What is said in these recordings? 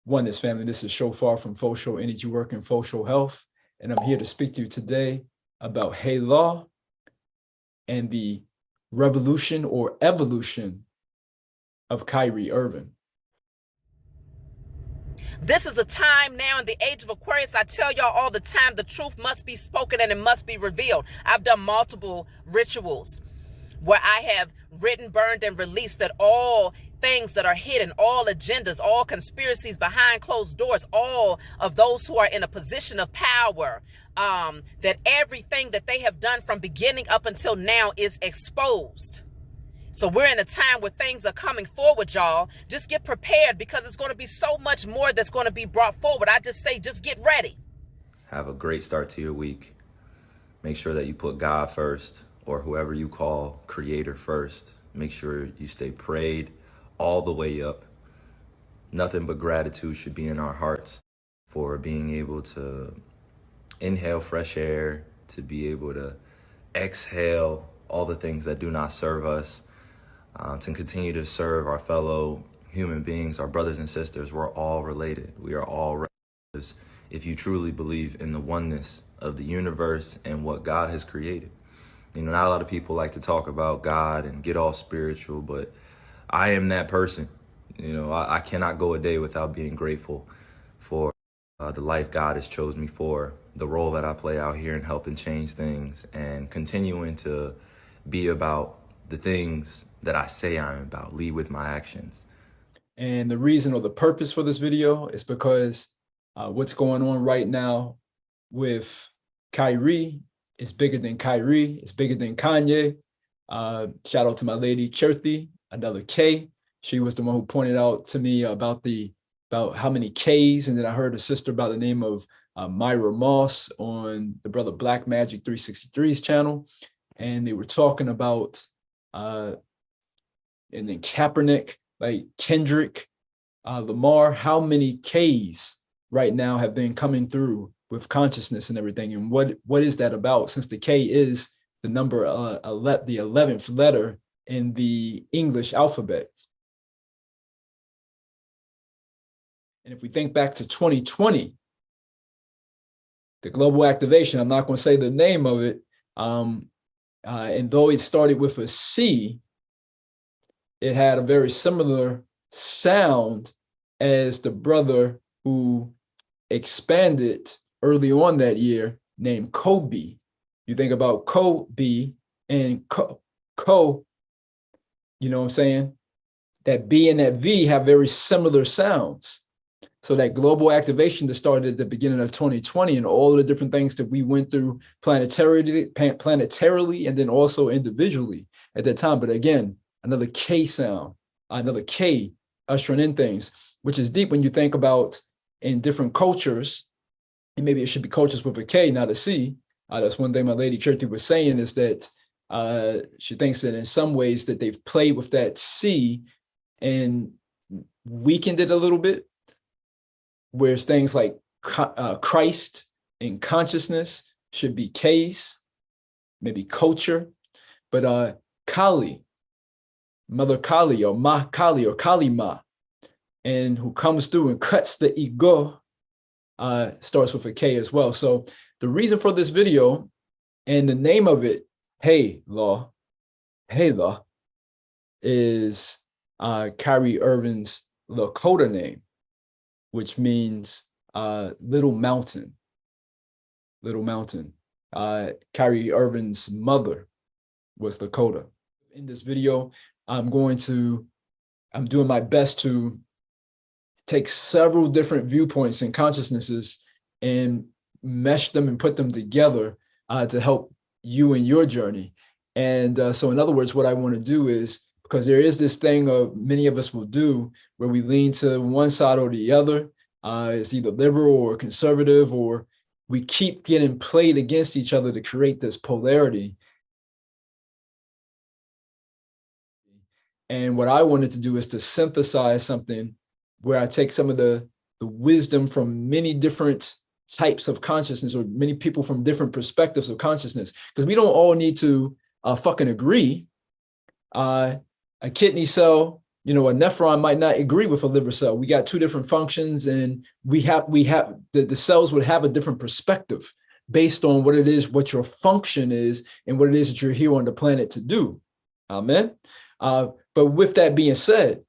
Oneness family. This is Shophar from Shō Energy Work and Shō Health, and I'm here to speak to you today about law and the revolution or evolution of Kyrie Irving. This is a time now in the age of Aquarius. I tell y'all all the time, the truth must be spoken and it must be revealed. I've done multiple rituals where I have written, burned, and released that all things that are hidden, all agendas, all conspiracies behind closed doors, all of those who are in a position of power, that everything that they have done from beginning up until now is exposed. So we're in a time where things are coming forward, y'all. Just get prepared because it's going to be so much more that's going to be brought forward. I just say, just get ready. Have a great start to your week. Make sure that you put God first, or whoever you call creator first. Make sure you stay prayed all the way up. Nothing but gratitude should be in our hearts for being able to inhale fresh air, to be able to exhale all the things that do not serve us, to continue to serve our fellow human beings, our brothers and sisters. We're all related. We are all relatives if you truly believe in the oneness of the universe and what God has created. You know, not a lot of people like to talk about God and get all spiritual, but I am that person. You know, I cannot go a day without being grateful for the life God has chosen me for, the role that I play out here in helping change things, and continuing to be about the things that I say I'm about, lead with my actions. And the reason or the purpose for this video is because what's going on right now with Kyrie is bigger than Kyrie, it's bigger than Kanye. Shout out to my lady Kyrie, another K. She was the one who pointed out to me about how many Ks, and then I heard a sister by the name of Myra Moss on the brother Black Magic 363's channel, and they were talking about and then Kaepernick, like Kendrick Lamar, how many Ks right now have been coming through with consciousness and everything, and what is that about? Since the K is the number, the 11th letter in the English alphabet. And if we think back to 2020, the global activation, I'm not going to say the name of it, and though it started with a C, it had a very similar sound as the brother who expanded early on that year named Kobe. You think about Kobe and Ko, you know what I'm saying? That B and that V have very similar sounds. So that global activation that started at the beginning of 2020 and all of the different things that we went through planetarily and then also individually at that time. But again, another K sound, another K ushering in things, which is deep when you think about in different cultures, and maybe it should be cultures with a K, not a C. That's one thing my lady Kirti was saying, is that she thinks that in some ways that they've played with that C and weakened it a little bit, whereas things like Christ and consciousness should be K's, maybe culture, but Kali, Mother Kali or Ma Kali or Kali Ma, and who comes through and cuts the ego, starts with a K as well. So the reason for this video and the name of it, Hey Law, is Kyrie Irving's Lakota name, which means little mountain. Kyrie Irving's mother was Lakota. In this video, I'm doing my best to take several different viewpoints and consciousnesses and mesh them and put them together to help you in your journey. And so in other words, what I want to do is, because there is this thing of many of us will do where we lean to one side or the other. It's either liberal or conservative, or we keep getting played against each other to create this polarity. And what I wanted to do is to synthesize something where I take some of the wisdom from many different types of consciousness, or many people from different perspectives of consciousness, because we don't all need to fucking agree. A kidney cell a nephron might not agree with a liver cell. We got two different functions, and the cells would have a different perspective based on what it is, what your function is, and what it is that you're here on the planet to do. Amen. But with that being said,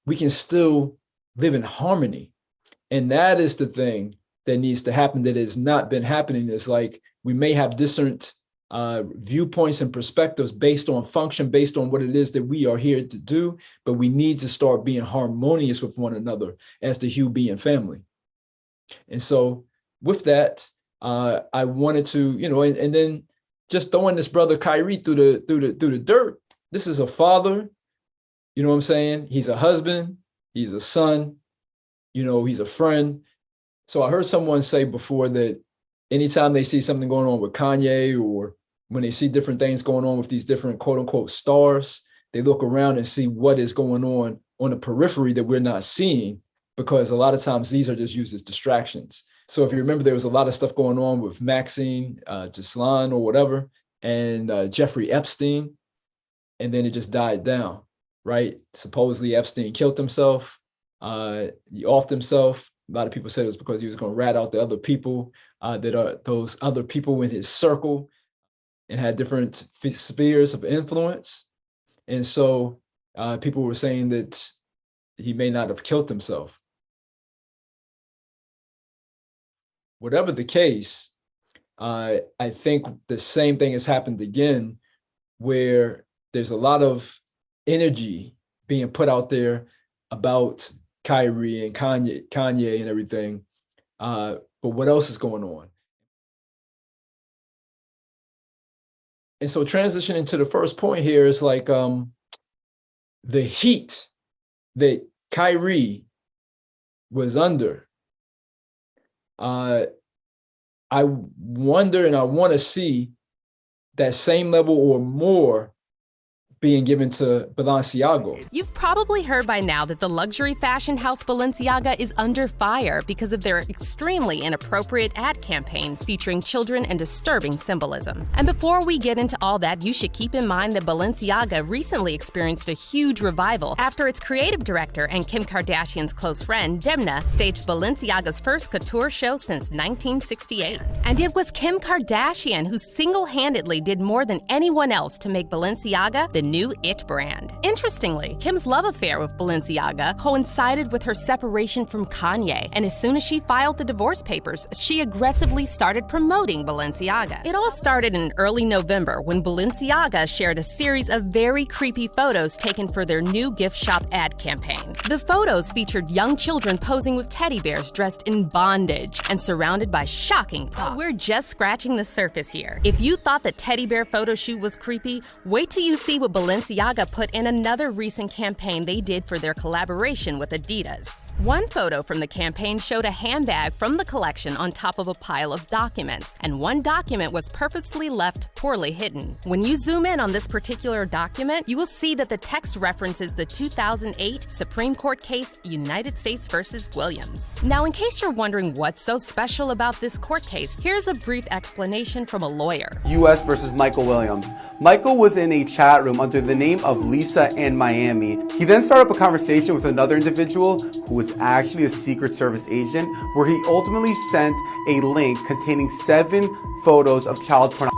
we can still live in harmony. And that is the thing that needs to happen that has not been happening. Is like we may have different viewpoints and perspectives based on function, based on what it is that we are here to do, but we need to start being harmonious with one another as the Wombyn family. And so with that, I wanted to, and then just throwing this brother Kyrie through the dirt. This is a father, you know what I'm saying? He's a husband, he's a son, he's a friend. So I heard someone say before that anytime they see something going on with Kanye, or when they see different things going on with these different quote unquote stars, they look around and see what is going on the periphery that we're not seeing, because a lot of times these are just used as distractions. So if you remember, there was a lot of stuff going on with Maxine, Gislan or whatever, and Jeffrey Epstein, and then it just died down, right? Supposedly Epstein killed himself, he offed himself. A lot of people said it was because he was going to rat out the other people that are those other people in his circle and had different spheres of influence. And so people were saying that he may not have killed himself. Whatever the case, I think the same thing has happened again, where there's a lot of energy being put out there about Kyrie and Kanye and everything. But what else is going on? And so transitioning to the first point here is like the heat that Kyrie was under. I wonder, and I want to see that same level or more being given to Balenciaga. You've probably heard by now that the luxury fashion house Balenciaga is under fire because of their extremely inappropriate ad campaigns featuring children and disturbing symbolism. And before we get into all that, you should keep in mind that Balenciaga recently experienced a huge revival after its creative director and Kim Kardashian's close friend, Demna, staged Balenciaga's first couture show since 1968. And it was Kim Kardashian who single-handedly did more than anyone else to make Balenciaga the new it brand. Interestingly, Kim's love affair with Balenciaga coincided with her separation from Kanye, and as soon as she filed the divorce papers, she aggressively started promoting Balenciaga. It all started in early November when Balenciaga shared a series of very creepy photos taken for their new gift shop ad campaign. The photos featured young children posing with teddy bears dressed in bondage and surrounded by shocking props. We're just scratching the surface here. If you thought the teddy bear photo shoot was creepy, wait till you see what Balenciaga put in another recent campaign they did for their collaboration with Adidas. One photo from the campaign showed a handbag from the collection on top of a pile of documents, and one document was purposely left poorly hidden. When you zoom in on this particular document, you will see that the text references the 2008 Supreme Court case United States versus Williams. Now, in case you're wondering what's so special about this court case, here's a brief explanation from a lawyer. U.S. versus Michael Williams. Michael was in a chat room under the name of Lisa in Miami. He then started up a conversation with another individual who was actually a Secret Service agent, where he ultimately sent a link containing 7 photos of child pornography.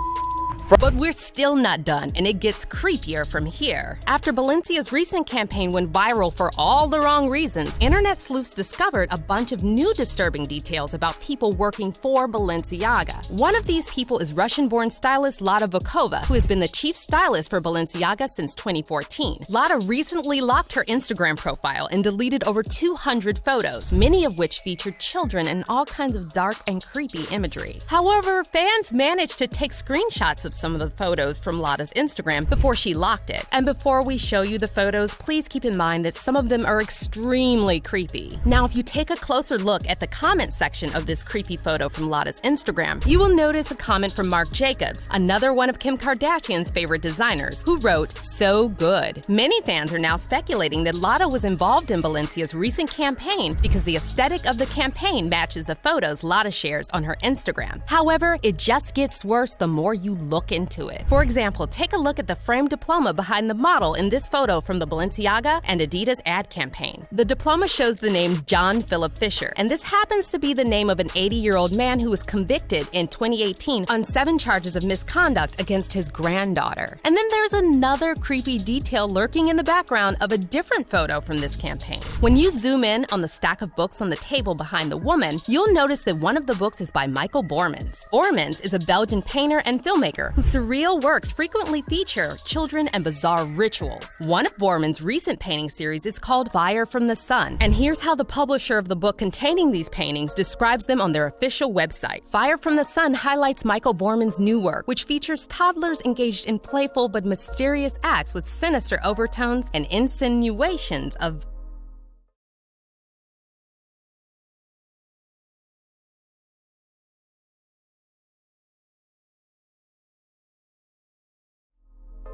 But we're still not done, and it gets creepier from here. After Balenciaga's recent campaign went viral for all the wrong reasons, internet sleuths discovered a bunch of new disturbing details about people working for Balenciaga. One of these people is Russian-born stylist Lada Vukova, who has been the chief stylist for Balenciaga since 2014. Lada recently locked her Instagram profile and deleted over 200 photos, many of which featured children and all kinds of dark and creepy imagery. However, fans managed to take screenshots of some of the photos from Lada's Instagram before she locked it. And before we show you the photos, please keep in mind that some of them are extremely creepy. Now, if you take a closer look at the comment section of this creepy photo from Lada's Instagram, you will notice a comment from Marc Jacobs, another one of Kim Kardashian's favorite designers, who wrote, "So good." Many fans are now speculating that Lada was involved in Balenciaga's recent campaign because the aesthetic of the campaign matches the photos Lada shares on her Instagram. However, it just gets worse the more you look back into it. For example, take a look at the framed diploma behind the model in this photo from the Balenciaga and Adidas ad campaign. The diploma shows the name John Philip Fisher, and this happens to be the name of an 80-year-old man who was convicted in 2018 on 7 charges of misconduct against his granddaughter. And then there's another creepy detail lurking in the background of a different photo from this campaign. When you zoom in on the stack of books on the table behind the woman, you'll notice that one of the books is by Michael Bormans. Bormans is a Belgian painter and filmmaker whose surreal works frequently feature children and bizarre rituals. One of Bormans' recent painting series is called Fire from the Sun, and here's how the publisher of the book containing these paintings describes them on their official website. Fire from the Sun highlights Michael Bormans' new work, which features toddlers engaged in playful but mysterious acts with sinister overtones and insinuations of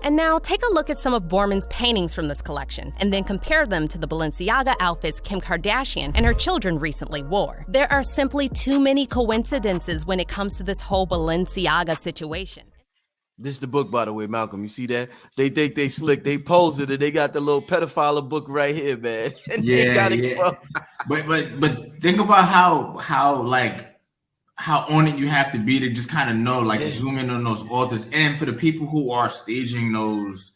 And now take a look at some of Borman's paintings from this collection, and then compare them to the Balenciaga outfits Kim Kardashian and her children recently wore. There are simply too many coincidences when it comes to this whole Balenciaga situation. This is the book, by the way, Malcolm. You see that? They think they slick. They posed it, and they got the little pedophile book right here, man. And they got exposed. But think about how on it you have to be to just kind of know, like zoom in on those authors. And for the people who are staging those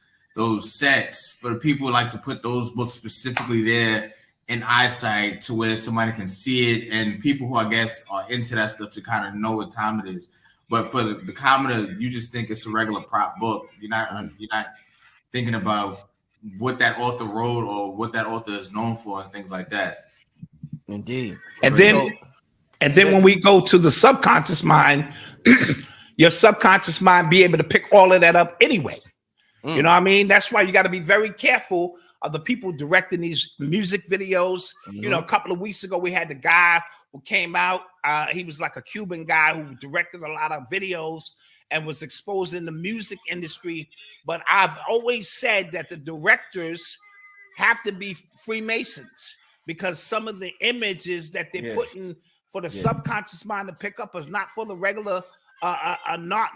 sets, for the people who like to put those books specifically there in eyesight to where somebody can see it, and people who I guess are into that stuff to kind of know what time it is. But for the commoner, you just think it's a regular prop book. You're not thinking about what that author wrote or what that author is known for and things like that. Indeed. And then when we go to the subconscious mind, your subconscious mind be able to pick all of that up anyway. You know what I mean? That's why you got to be very careful of the people directing these music videos. You know, a couple of weeks ago, we had the guy who came out. He was like a Cuban guy who directed a lot of videos and was exposed in the music industry. But I've always said that the directors have to be Freemasons, because some of the images that they're putting for the subconscious mind to pick up is not for the regular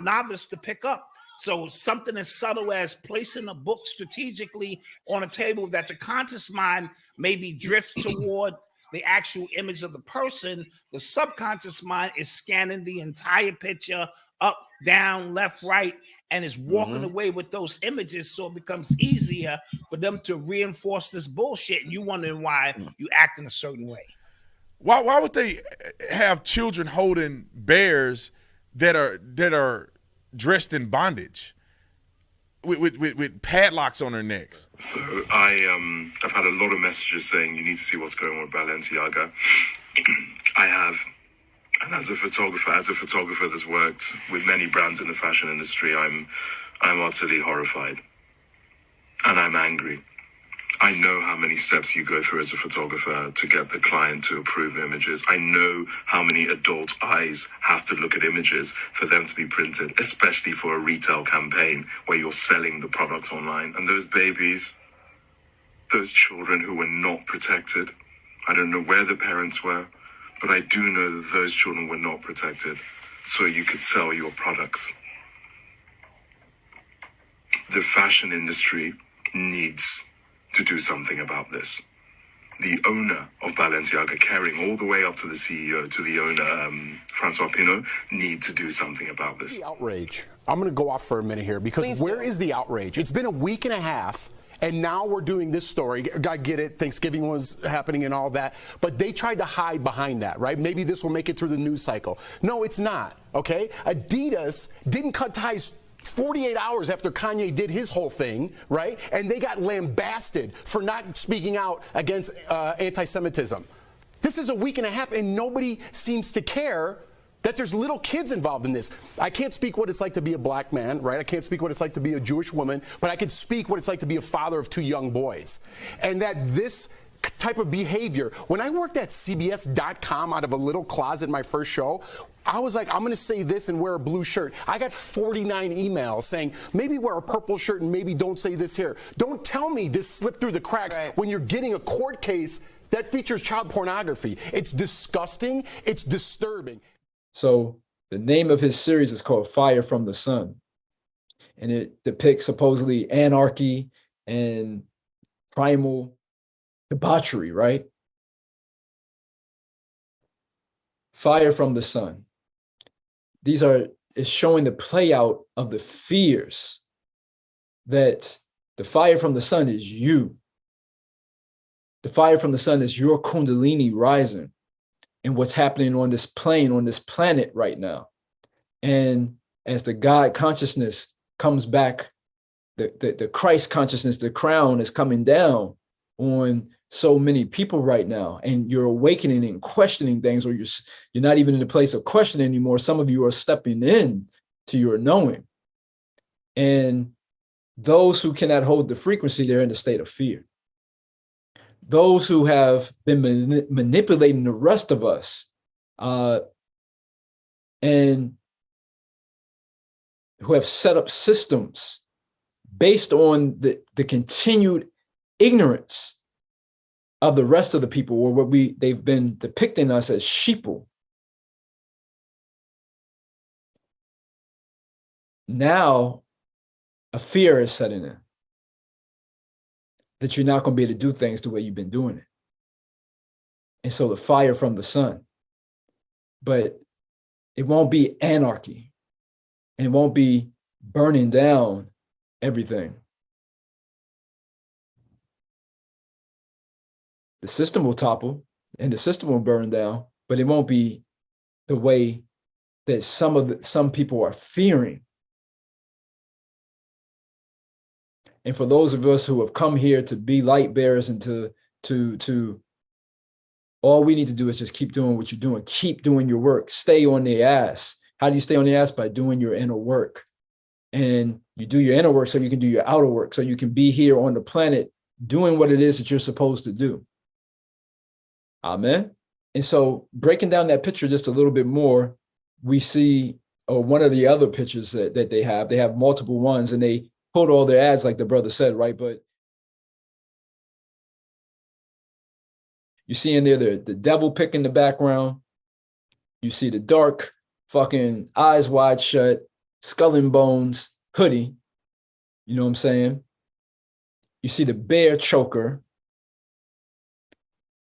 novice to pick up. So something as subtle as placing a book strategically on a table that the conscious mind maybe drifts toward the actual image of the person, the subconscious mind is scanning the entire picture up, down, left, right, and is walking away with those images, so it becomes easier for them to reinforce this bullshit, and you wondering why you act in a certain way. Why would they have children holding bears that are dressed in bondage with padlocks on their necks? So I've had a lot of messages saying you need to see what's going on with Balenciaga. I have, and as a photographer that's worked with many brands in the fashion industry, I'm utterly horrified, and I'm angry. I know how many steps you go through as a photographer to get the client to approve images. I know how many adult eyes have to look at images for them to be printed, especially for a retail campaign where you're selling the product online. And those babies, those children who were not protected, I don't know where the parents were, but I do know that those children were not protected so you could sell your products. The fashion industry needs to do something about this. The owner of Balenciaga, carrying all the way up to the CEO, to the owner, Francois Pinault, need to do something about this. The outrage. I'm going to go off for a minute here, because where is the outrage? It's been a week and a half, and now we're doing this story. I get it. Thanksgiving was happening and all that, but they tried to hide behind that, right? Maybe this will make it through the news cycle. No, it's not, okay? Adidas didn't cut ties 48 hours after Kanye did his whole thing, right? And they got lambasted for not speaking out against anti-Semitism. This is a week and a half, and nobody seems to care that there's little kids involved in this. I can't speak what it's like to be a black man, right? I can't speak what it's like to be a Jewish woman, but I can speak what it's like to be a father of 2 young boys. And that this type of behavior, when I worked at CBS.com out of a little closet my first show, I was like, I'm going to say this and wear a blue shirt. I got 49 emails saying, maybe wear a purple shirt and maybe don't say this here. Don't tell me this slipped through the cracks when you're getting a court case that features child pornography. It's disgusting. It's disturbing. So the name of his series is called Fire from the Sun. And it depicts supposedly anarchy and primal debauchery, right? Fire from the sun. Is showing the play out of the fears that the fire from the sun is you. The fire from the sun is your kundalini rising and what's happening on this plane, on this planet right now. And as the God consciousness comes back, the Christ consciousness, the crown is coming down on so many people right now, and you're awakening and questioning things, or you're not even in the place of questioning anymore. Some of you are stepping in to your knowing. And those who cannot hold the frequency, they're in a state of fear. Those who have been manipulating the rest of us and who have set up systems based on the continued ignorance of the rest of the people, or what they've been depicting us as sheeple. Now, a fear is setting in that you're not going to be able to do things the way you've been doing it. And so the fire from the sun, but it won't be anarchy, and it won't be burning down everything. The system will topple and the system will burn down, but it won't be the way that some people are fearing. And for those of us who have come here to be light bearers and to all we need to do is just keep doing what you're doing. Keep doing your work. Stay on the ass. How do you stay on the ass? By doing your inner work. And you do your inner work so you can do your outer work, so you can be here on the planet doing what it is that you're supposed to do. Amen. And so breaking down that picture just a little bit more, we see one of the other pictures that they have multiple ones, and they put all their ads like the brother said, right? But you see in there the devil pick in the background. You see the dark fucking eyes wide shut, skull and bones hoodie. You know what I'm saying? You see the bear choker.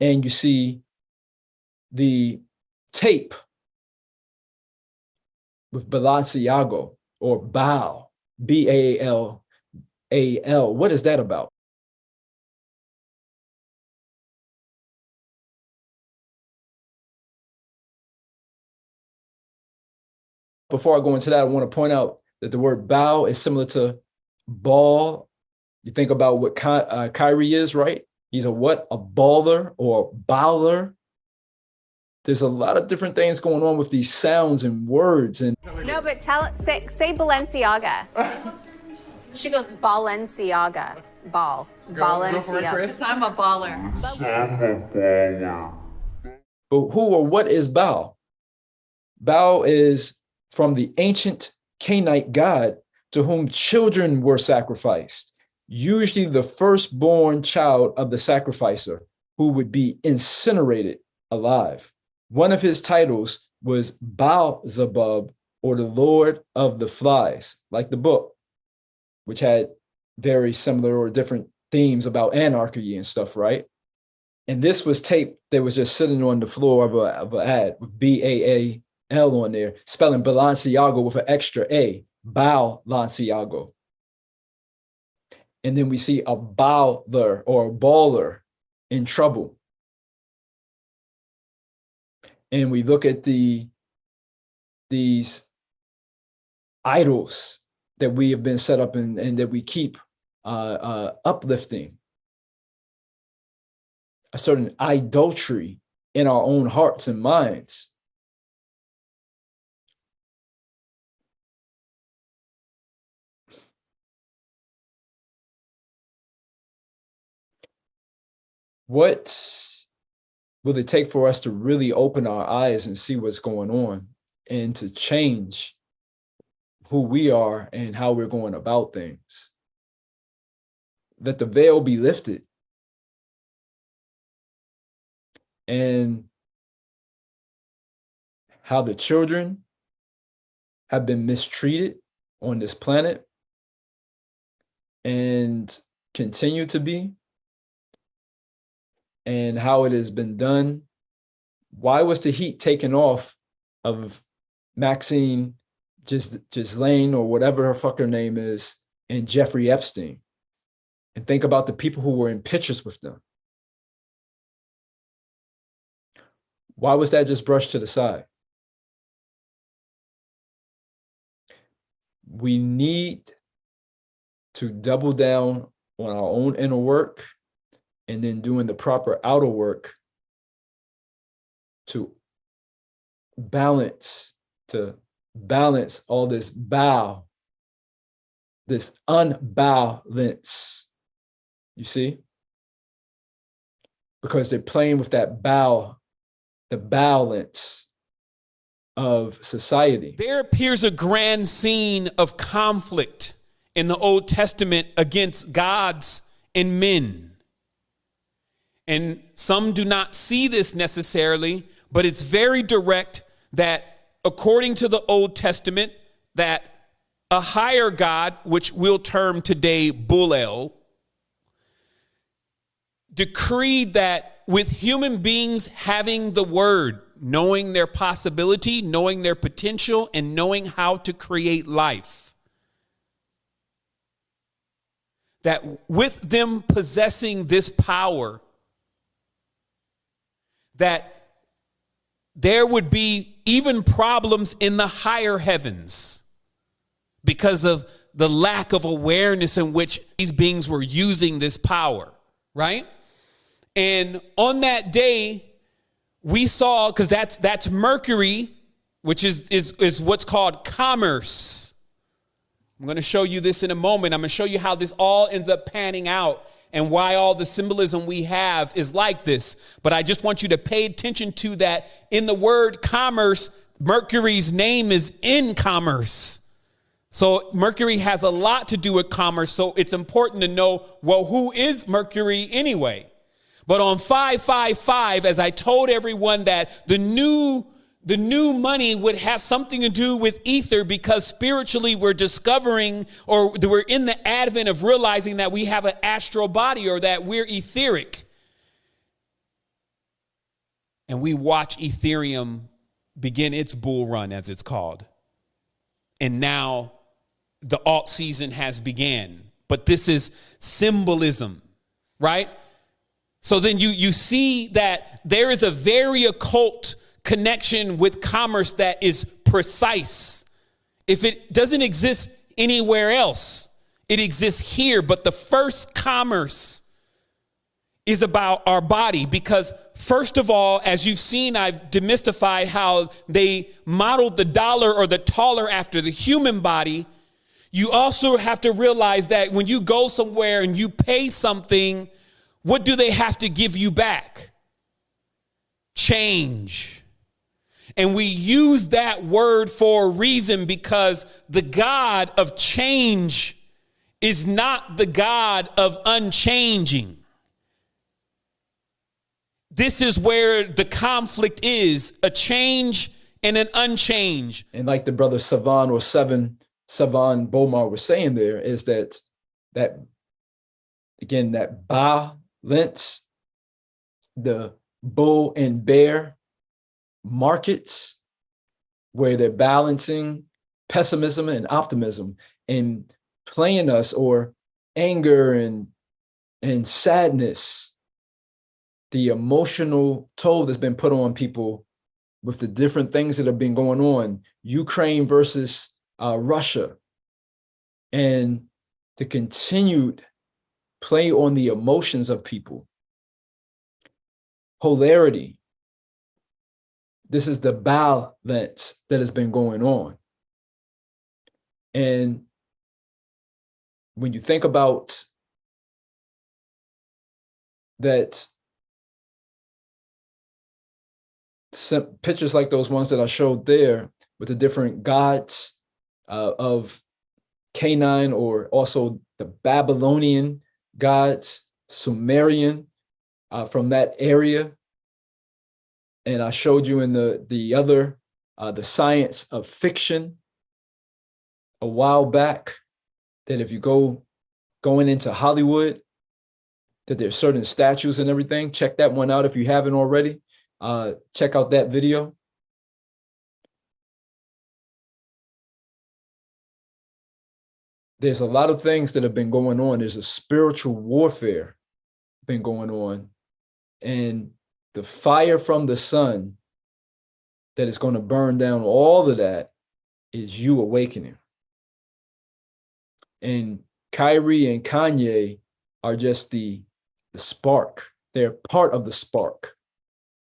And you see the tape with Balenciaga, or Baal, Baal. What is that about? Before I go into that, I want to point out that the word Baal is similar to ball. You think about what Kyrie is, right? He's a what? A baller or a bowler. There's a lot of different things going on with these sounds and words. And no, but say Balenciaga. She goes Balenciaga. Balenciaga. Because I'm a baller. But who or what is Baal? Baal is from the ancient Canaanite god to whom children were sacrificed. Usually the firstborn child of the sacrificer, who would be incinerated alive. One of his titles was Baal-zebub, or the Lord of the Flies, like the book, which had very similar or different themes about anarchy and stuff, right? And this was tape that was just sitting on the floor of an ad with Baal on there, spelling Balenciaga with an extra A, Balenciaga. And then we see a bowler or a baller in trouble. And we look at these idols that we have been set up and that we keep uplifting. A certain idolatry in our own hearts and minds. What will it take for us to really open our eyes and see what's going on, and to change who we are and how we're going about things? Let the veil be lifted. And how the children have been mistreated on this planet and continue to be, and how it has been done. Why was the heat taken off of Maxine Ghislaine or whatever her fucker name is and Jeffrey Epstein? And think about the people who were in pictures with them. Why was that just brushed to the side? We need to double down on our own inner work and then doing the proper outer work to balance all this this unbalance. You see? Because they're playing with the balance of society. There appears a grand scene of conflict in the Old Testament against gods and men. And some do not see this necessarily, but it's very direct that according to the Old Testament, that a higher God, which we'll term today Bulel, decreed that with human beings having the word, knowing their possibility, knowing their potential, and knowing how to create life, that with them possessing this power, that there would be even problems in the higher heavens because of the lack of awareness in which these beings were using this power, right? And on that day, we saw, because that's Mercury, which is what's called commerce. I'm going to show you this in a moment. I'm going to show you how this all ends up panning out and why all the symbolism we have is like this. But I just want you to pay attention to that. In the word commerce, Mercury's name is in commerce. So Mercury has a lot to do with commerce. So it's important to know, well, who is Mercury anyway? But on 555, as I told everyone, that the new money would have something to do with ether, because spiritually we're discovering, or we're in the advent of realizing that we have an astral body, or that we're etheric. And we watch Ethereum begin its bull run, as it's called. And now the alt season has began. But this is symbolism, right? So then you see that there is a very occult connection with commerce that is precise. If it doesn't exist anywhere else, it exists here. But the first commerce is about our body, because first of all, as you've seen, I've demystified how they modeled the dollar or the taller after the human body. You also have to realize that when you go somewhere and you pay something, what do they have to give you back? Change. And we use that word for a reason, because the God of change is not the God of unchanging. This is where the conflict is, a change and an unchange. And like the brother Savan Savan Bomar was saying, there is that again, that balance, the bull and bear markets, where they're balancing pessimism and optimism and playing us, or anger and sadness, the emotional toll that's been put on people with the different things that have been going on, Ukraine versus Russia, and the continued play on the emotions of people. Polarity. This is the balance that has been going on. And when you think about that, some pictures like those ones that I showed there with the different gods of Canaan, or also the Babylonian gods, Sumerian, from that area. And I showed you in the other, the science of fiction a while back, that if you go going into Hollywood, that there's certain statues and everything. Check that one out if you haven't already. Check out that video. There's a lot of things that have been going on. There's a spiritual warfare been going on. And the fire from the sun that is going to burn down all of that is you awakening. And Kyrie and Kanye are just the spark. They're part of the spark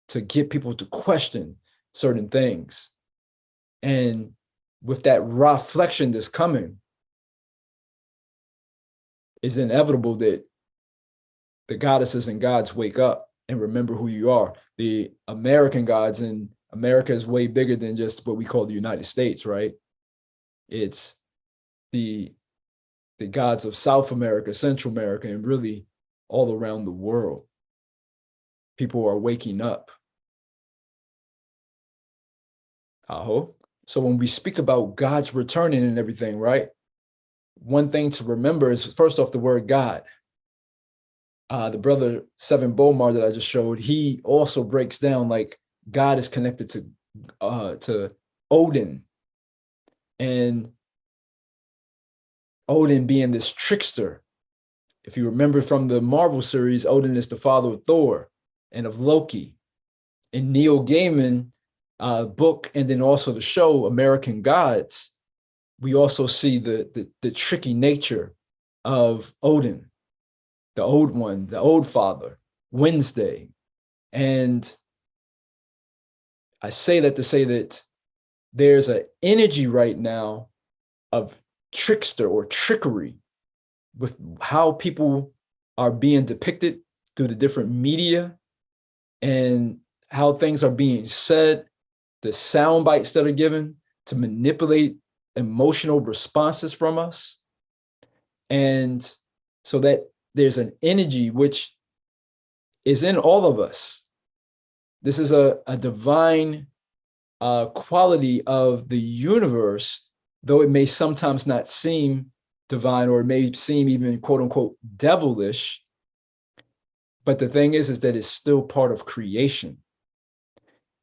to get people to question certain things. And with that reflection that's coming, it's inevitable that the goddesses and gods wake up and remember who you are. The American gods, and America is way bigger than just what we call the United States, right? It's the gods of South America, Central America, and really all around the world. People are waking up. Aho. So when we speak about God's returning and everything, right? One thing to remember is, first off, the word God. The brother Seven Bomar that I just showed, he also breaks down like God is connected to Odin, and Odin being this trickster. If you remember from the Marvel series, Odin is the father of Thor and of Loki. In Neil Gaiman book, and then also the show American Gods, we also see the tricky nature of Odin, the old one, the old father, Wednesday. And I say that to say that there's an energy right now of trickster or trickery with how people are being depicted through the different media and how things are being said, the sound bites that are given to manipulate emotional responses from us. And so that there's an energy which is in all of us. This is a divine quality of the universe, though it may sometimes not seem divine, or it may seem even quote unquote devilish. But the thing is that it's still part of creation.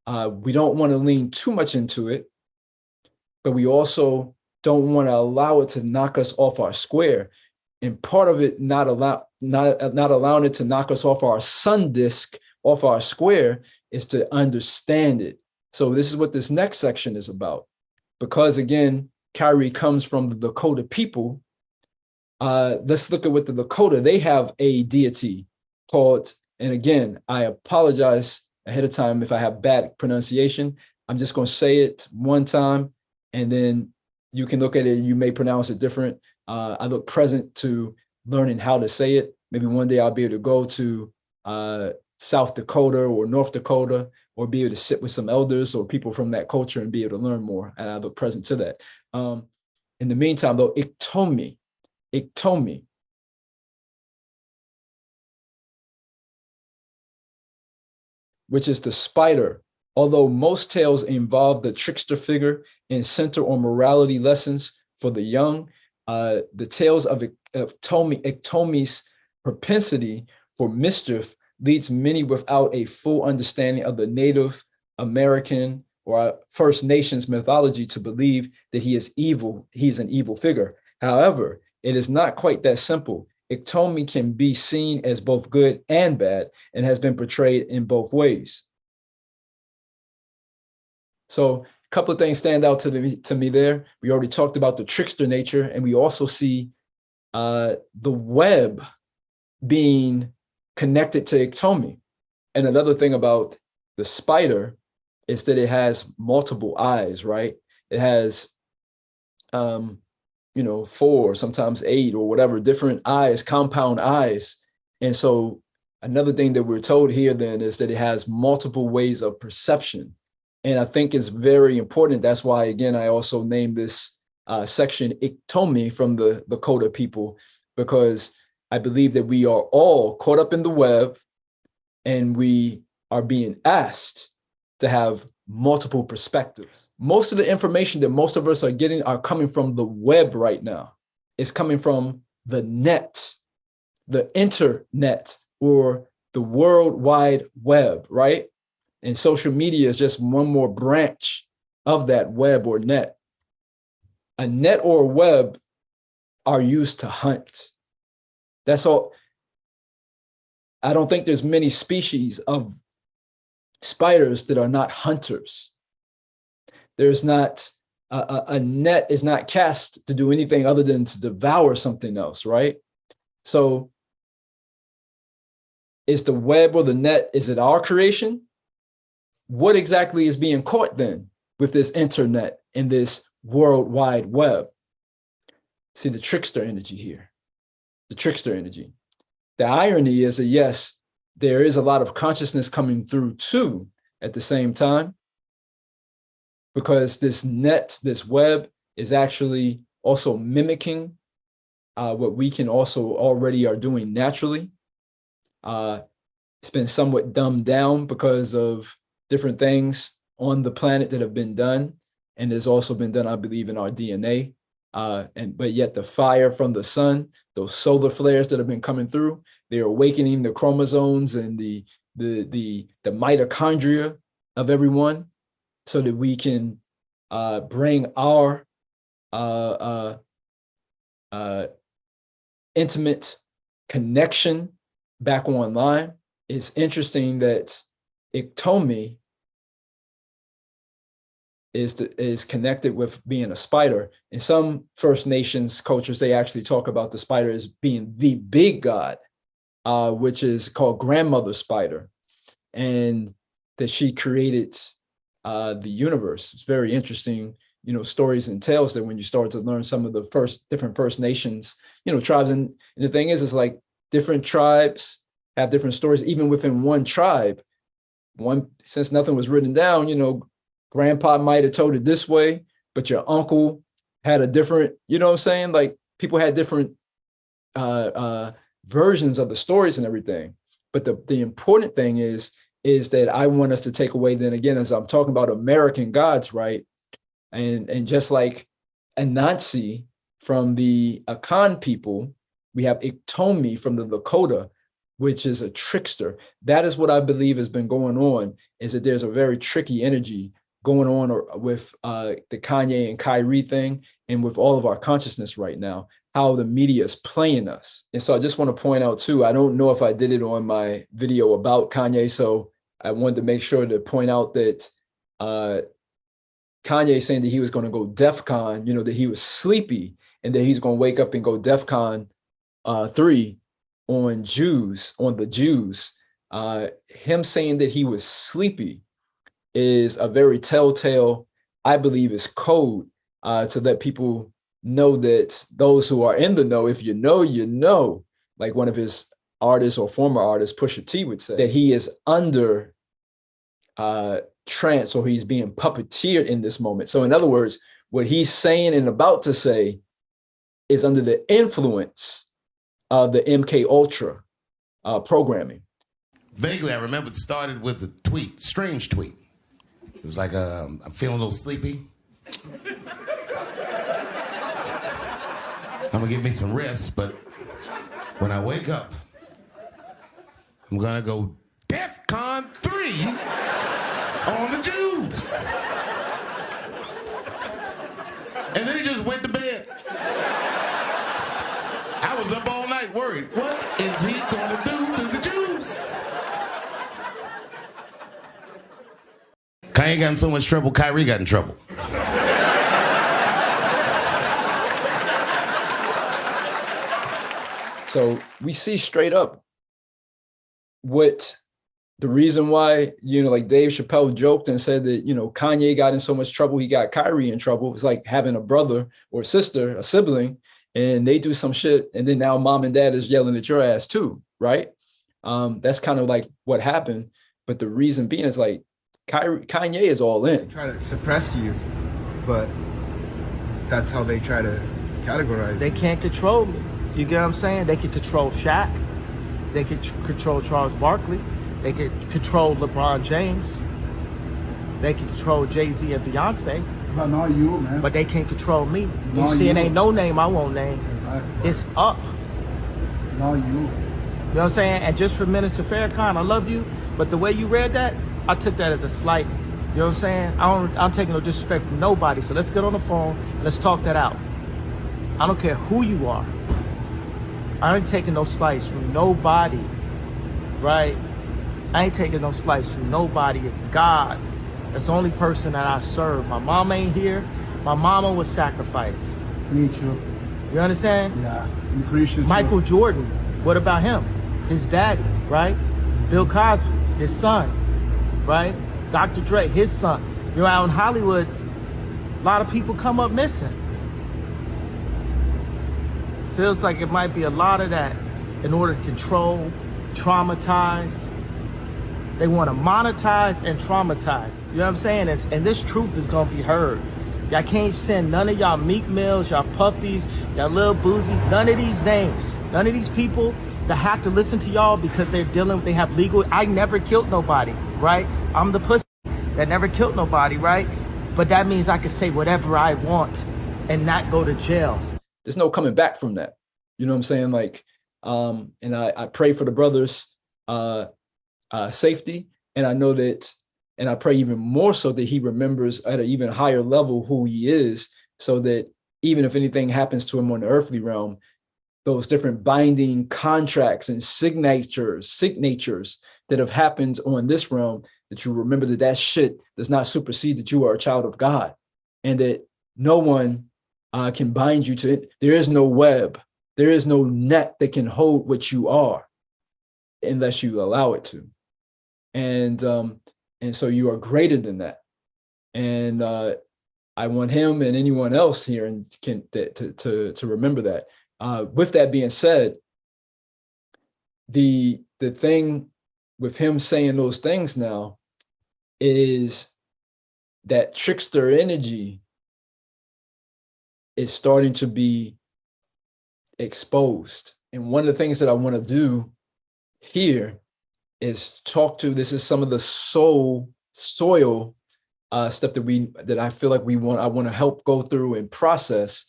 We don't want to lean too much into it, but we also don't want to allow it to knock us off our square. And part of it not allowing it to knock us off our sun disk, off our square, is to understand it. So this is what this next section is about. Because again, Kyrie comes from the Lakota people. Let's look at what the Lakota, they have a deity called, and again, I apologize ahead of time if I have bad pronunciation. I'm just going to say it one time, and then you can look at it and you may pronounce it different. I look present to learning how to say it. Maybe one day I'll be able to go to South Dakota or North Dakota, or be able to sit with some elders or people from that culture and be able to learn more. And I look present to that. In the meantime, though, Iktomi, which is the spider. Although most tales involve the trickster figure and center on morality lessons for the young, the tales of Iktomi's propensity for mischief leads many without a full understanding of the Native American or First Nations mythology to believe that he is evil. He's an evil figure. However, it is not quite that simple. Iktomi can be seen as both good and bad, and has been portrayed in both ways. So a couple of things stand out to me there. We already talked about the trickster nature, and we also see the web being connected to Iktomi. And another thing about the spider is that it has multiple eyes, right? It has, 4, sometimes 8 or whatever, different eyes, compound eyes. And so another thing that we're told here then is that it has multiple ways of perception. And I think it's very important. That's why, again, I also named this section Iktomi from the Lakota people, because I believe that we are all caught up in the web, and we are being asked to have multiple perspectives. Most of the information that most of us are getting are coming from the web right now. It's coming from the net, the internet, or the World Wide Web, right? And social media is just one more branch of that web or net. A net or a web are used to hunt. That's all. I don't think there's many species of spiders that are not hunters. There's not, a net is not cast to do anything other than to devour something else, right? So is the web or the net, is it our creation? What exactly is being caught then with this internet and this World Wide Web? See the trickster energy here, the trickster energy. The irony is that, yes, there is a lot of consciousness coming through too at the same time, because this net, this web is actually also mimicking what we can also already are doing naturally. It's been somewhat dumbed down because of different things on the planet that have been done. And there's also been done, I believe, in our DNA. But yet the fire from the sun, those solar flares that have been coming through, they're awakening the chromosomes and the mitochondria of everyone, so that we can bring our intimate connection back online. It's interesting that Iktomi is connected with being a spider. In some First Nations cultures, they actually talk about the spider as being the big god, which is called grandmother spider, and that she created the universe. It's very interesting, stories and tales that when you start to learn some of the different First Nations, tribes. And the thing is like different tribes have different stories, even within one tribe. Since nothing was written down, grandpa might have told it this way, but your uncle had a different, like people had different versions of the stories and everything. But the important thing is that I want us to take away, then again, as I'm talking about American gods, right? And just like Anansi from the Akan people, we have Iktomi from the Lakota, which is a trickster. That is what I believe has been going on, is that there's a very tricky energy going on with the Kanye and Kyrie thing, and with all of our consciousness right now, how the media is playing us. And so I just want to point out too, I don't know if I did it on my video about Kanye, so I wanted to make sure to point out that Kanye saying that he was going to go DEFCON, that he was sleepy, and that he's going to wake up and go DEFCON 3 on the Jews. Him saying that he was sleepy is a very telltale, I believe, is code to let people know that those who are in the know, if you know, you know, like one of his artists or former artists, Pusha T, would say, that he is under trance, or he's being puppeteered in this moment. So in other words, what he's saying and about to say is under the influence of the MK Ultra programming. Vaguely, I remember it started with a tweet, strange tweet. It was like, I'm feeling a little sleepy. I'm gonna give me some rest, but when I wake up, I'm gonna go DEFCON 3 on the Jews. And then he just went to bed. I was up all night worried. What is he gonna do to the Jews? Kanye got in so much trouble, Kyrie got in trouble. So we see straight up what the reason why, like Dave Chappelle joked and said that, Kanye got in so much trouble, he got Kyrie in trouble. It's like having a brother or a sister, a sibling, and they do some shit, and then now mom and dad is yelling at your ass too, right? That's kind of like what happened. But the reason being is like Kanye is all in. Try to suppress you, but that's how they try to categorize. They can't control me. You get what I'm saying? They can control Shaq. They can control Charles Barkley. They can control LeBron James. They can control Jay-Z and Beyonce. But not you, man. But they can't control me. You see, it ain't no name I won't name. It's up. No, you. You know what I'm saying? And just for Minister Farrakhan, I love you, but the way you read that, I took that as a slight. You know what I'm saying? I'm taking no disrespect from nobody. So let's get on the phone and let's talk that out. I don't care who you are. I ain't taking no slice from nobody, right? I ain't taking no slice from nobody. It's God. That's the only person that I serve. My mom ain't here. My mama was sacrificed. Me too. You understand? Yeah. I'm Christian. Michael Jordan, what about him? His daddy, right? Bill Cosby, his son, right? Dr. Dre, his son. You know, out in Hollywood, a lot of people come up missing. Feels like it might be a lot of that in order to control, traumatize. They want to monetize and traumatize. You know what I'm saying? And this truth is going to be heard. Y'all can't send none of y'all Meek Mills, y'all Puffies, y'all Lil Boozy, none of these names, none of these people that have to listen to y'all because they have legal. I never killed nobody, right? I'm the pussy that never killed nobody, right? But that means I can say whatever I want and not go to jail. There's no coming back from that. You know what I'm saying? Like, and I pray for the brothers' safety. And I know that, and I pray even more so that he remembers at an even higher level who he is, so that even if anything happens to him on the earthly realm, those different binding contracts and signatures that have happened on this realm, that you remember that shit does not supersede that you are a child of God, and that no one can bind you to it. There is no web. There is no net that can hold what you are unless you allow it to. And so you are greater than that. And I want him and anyone else here to remember that. With that being said, the thing with him saying those things now is that trickster energy is starting to be exposed. And one of the things that I want to do here is talk to, this is some of the soil stuff that I feel like I want to help go through and process,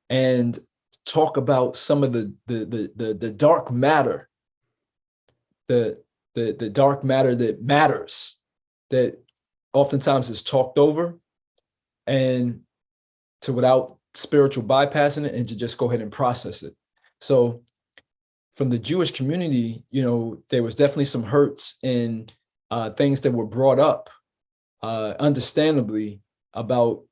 and talk about some of the dark matter, the dark matter that matters, that oftentimes is talked over, and without spiritual bypassing it, and to just go ahead and process it. So from the Jewish community, you know, there was definitely some hurts and things that were brought up, understandably, about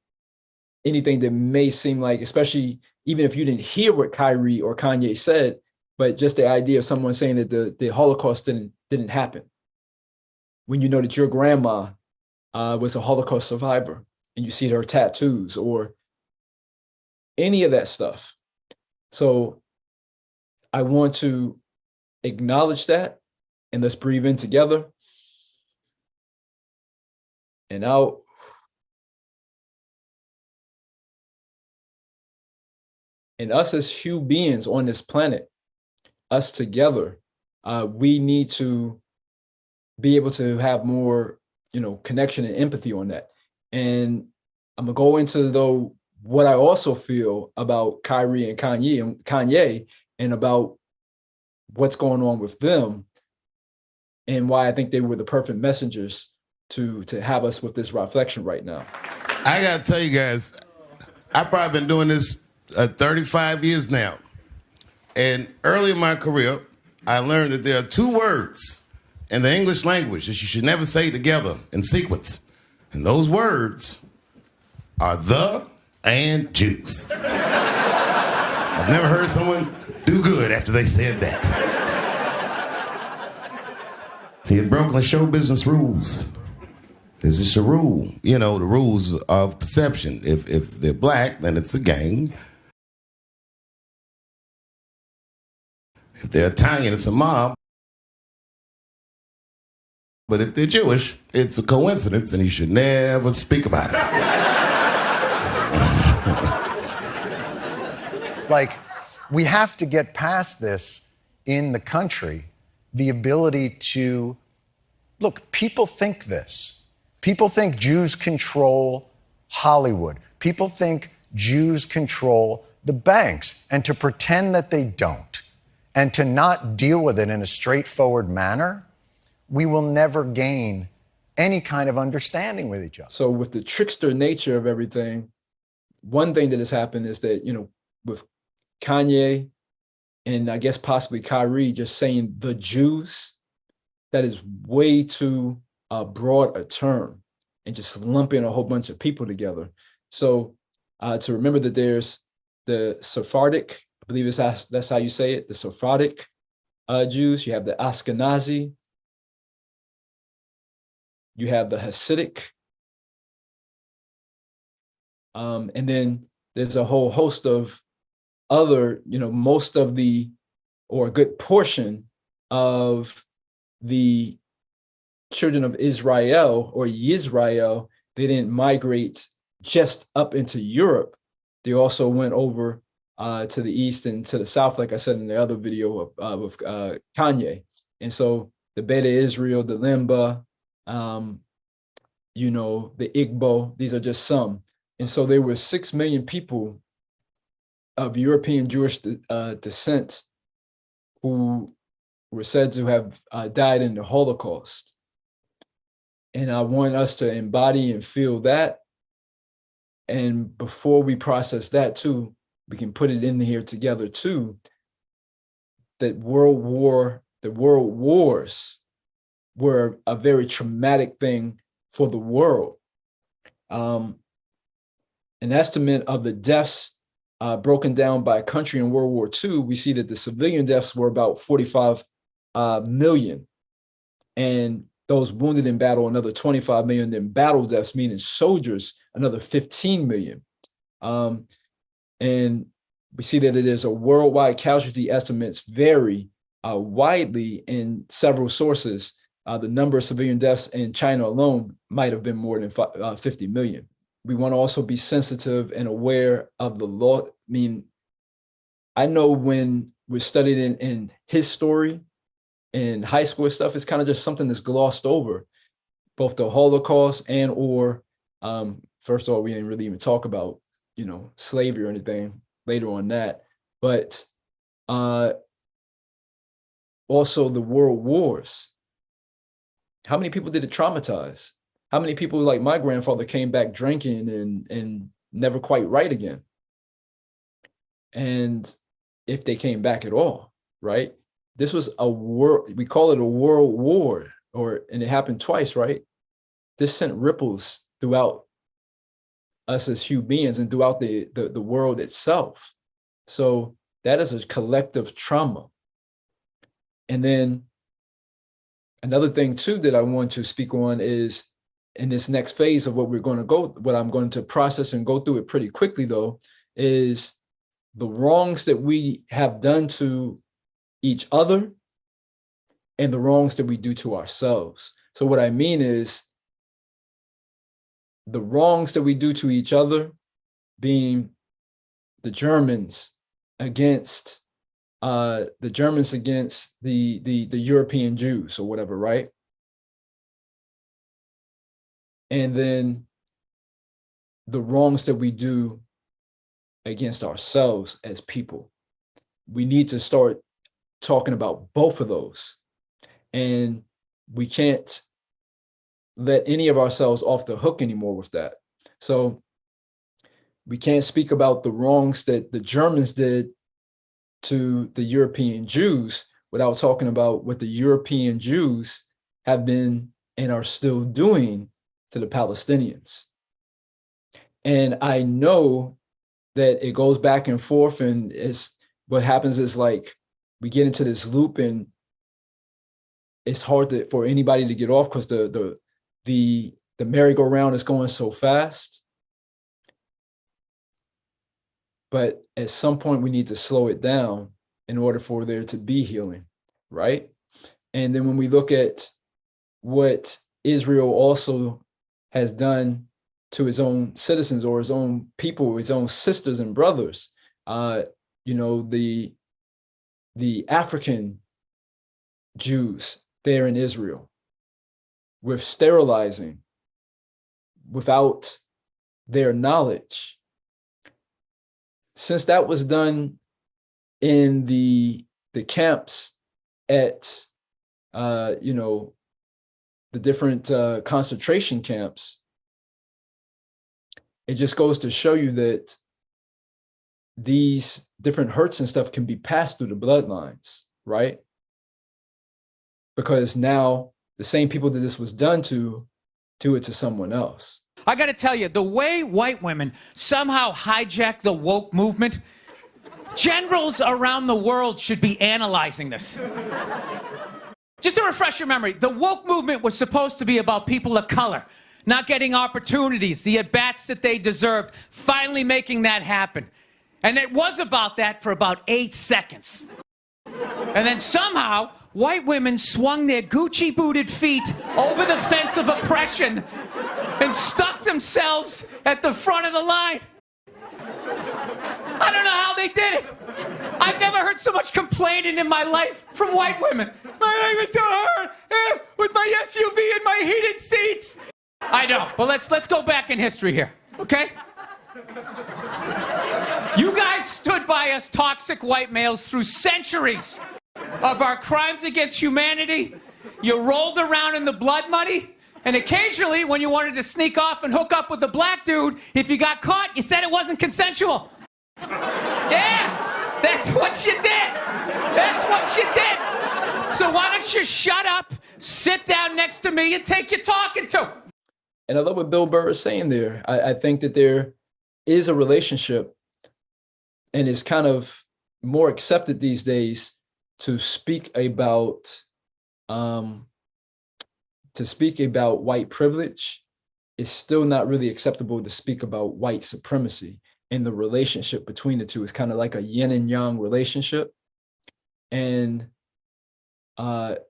anything that may seem like, especially even if you didn't hear what Kyrie or Kanye said, but just the idea of someone saying that the Holocaust didn't happen, when you know that your grandma was a Holocaust survivor and you see her tattoos or any of that stuff. So I want to acknowledge that, and let's breathe in together and out. And us as human beings on this planet, us together, we need to be able to have more, connection and empathy on that. And I'm gonna go into what I also feel about Kyrie and Kanye and about what's going on with them, and why I think they were the perfect messengers to have us with this reflection right now. I gotta tell you guys, I've probably been doing this 35 years now. And early in my career, I learned that there are two words in the English language that you should never say together in sequence. And those words are the and juice. I've never heard someone do good after they said that. He had broken the show business rules. This is a rule, the rules of perception. If they're black, then it's a gang. If they're Italian, it's a mob. But if they're Jewish, it's a coincidence, and you should never speak about it. Like, we have to get past this in the country, the ability to, look, people think this. People think Jews control Hollywood. People think Jews control the banks and to pretend that they don't and to not deal with it in a straightforward manner, we will never gain any kind of understanding with each other. So with the trickster nature of everything, one thing that has happened is that, with Kanye and I guess possibly Kyrie just saying the Jews, that is way too broad a term and just lumping a whole bunch of people together. So to remember that there's the Sephardic, I believe that's how you say it, the Sephardic Jews, you have the Ashkenazi, you have the Hasidic, and then there's a whole host of other, most of or a good portion of the children of Israel or Yisrael, they didn't migrate just up into Europe. They also went over to the east and to the south, like I said in the other video of Kanye. And so the Beta Israel, the Limba, the Igbo, these are just some. And so there were 6 million people of European Jewish descent who were said to have died in the Holocaust. And I want us to embody and feel that. And before we process that too, we can put it in here together too, that the world wars were a very traumatic thing for the world. An estimate of the deaths broken down by country in World War II, we see that the civilian deaths were about 45 million. And those wounded in battle, another 25 million, then battle deaths, meaning soldiers, another 15 million. And we see that it is a worldwide casualty estimates vary widely in several sources. The number of civilian deaths in China alone might have been more than 50 million. We want to also be sensitive and aware of the law. I mean, I know when we're studied in his story in high school stuff, it's kind of just something that's glossed over, both the Holocaust and or, first of all, we didn't really even talk about, slavery or anything later on that, but also the world wars. How many people did it traumatize? How many people, like my grandfather, came back drinking and never quite right again? And if they came back at all, right? This was a world, we call it a world war, and it happened twice, right? This sent ripples throughout us as human beings and throughout the world itself. So that is a collective trauma. And then another thing too that I want to speak on is in this next phase of what I'm going to process and go through it pretty quickly though, is the wrongs that we have done to each other and the wrongs that we do to ourselves. So what I mean is the wrongs that we do to each other being the Germans against the European Jews or whatever, right? And then the wrongs that we do against ourselves as people. We need to start talking about both of those. And we can't let any of ourselves off the hook anymore with that. So we can't speak about the wrongs that the Germans did to the European Jews without talking about what the European Jews have been and are still doing to the Palestinians. And I know that it goes back and forth, and what happens is like we get into this loop and it's hard for anybody to get off because the merry-go-round is going so fast. But at some point we need to slow it down in order for there to be healing, right? And then when we look at what Israel also has done to his own citizens or his own people, his own sisters and brothers, the African Jews there in Israel, with sterilizing without their knowledge, since that was done in the camps at you know, the different concentration camps, it just goes to show you that these different hurts and stuff can be passed through the bloodlines, right? Because now the same people that this was done to do it to someone else. I got to tell you, the way white women somehow hijack the woke movement, generals around the world should be analyzing this. Just to refresh your memory, the woke movement was supposed to be about people of color not getting opportunities, the at-bats that they deserved, finally making that happen. And it was about that for about 8 seconds. And then somehow, white women swung their Gucci-booted feet over the fence of oppression and stuck themselves at the front of the line. I don't know how they did it. I've never heard so much complaining in my life from white women. My life is so hard with my SUV and my heated seats. I know, but let's go back in history here, okay? You guys stood by us toxic white males through centuries of our crimes against humanity. You rolled around in the blood money, and occasionally when you wanted to sneak off and hook up with a black dude, if you got caught, you said it wasn't consensual. Yeah, that's what you did. That's what you did. So why don't you shut up, sit down next to me, and take your talking to. And I love what Bill Burr is saying there. I think that there is a relationship, and it's kind of more accepted these days to speak about white privilege. It's still not really acceptable to speak about white supremacy, and the relationship between the two is kind of like a yin and yang relationship. And that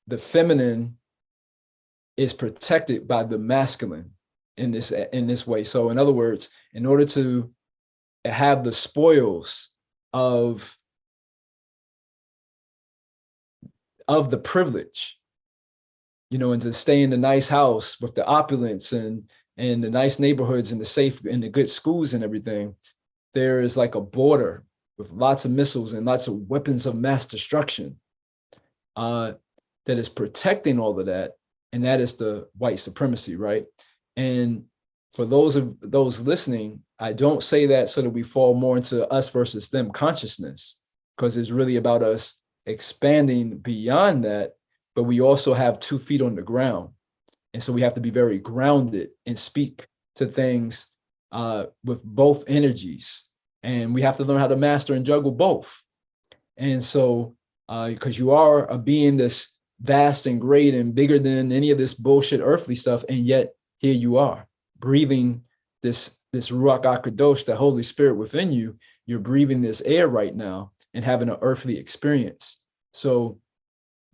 the feminine is protected by the masculine in this way. So in other words, in order to have the spoils of the privilege, you know, and to stay in the nice house with the opulence and the nice neighborhoods and the safe and the good schools and everything, there is like a border with lots of missiles and lots of weapons of mass destruction that is protecting all of that. And that is the white supremacy, right? And for those listening, I don't say that so that we fall more into us versus them consciousness, because it's really about us expanding beyond that, but we also have 2 feet on the ground. And so we have to be very grounded and speak to things with both energies. And we have to learn how to master and juggle both. And so, because you are a being that's vast and great and bigger than any of this bullshit earthly stuff, and yet here you are breathing this Ruach HaKadosh, the Holy Spirit within you. You're breathing this air right now and having an earthly experience. So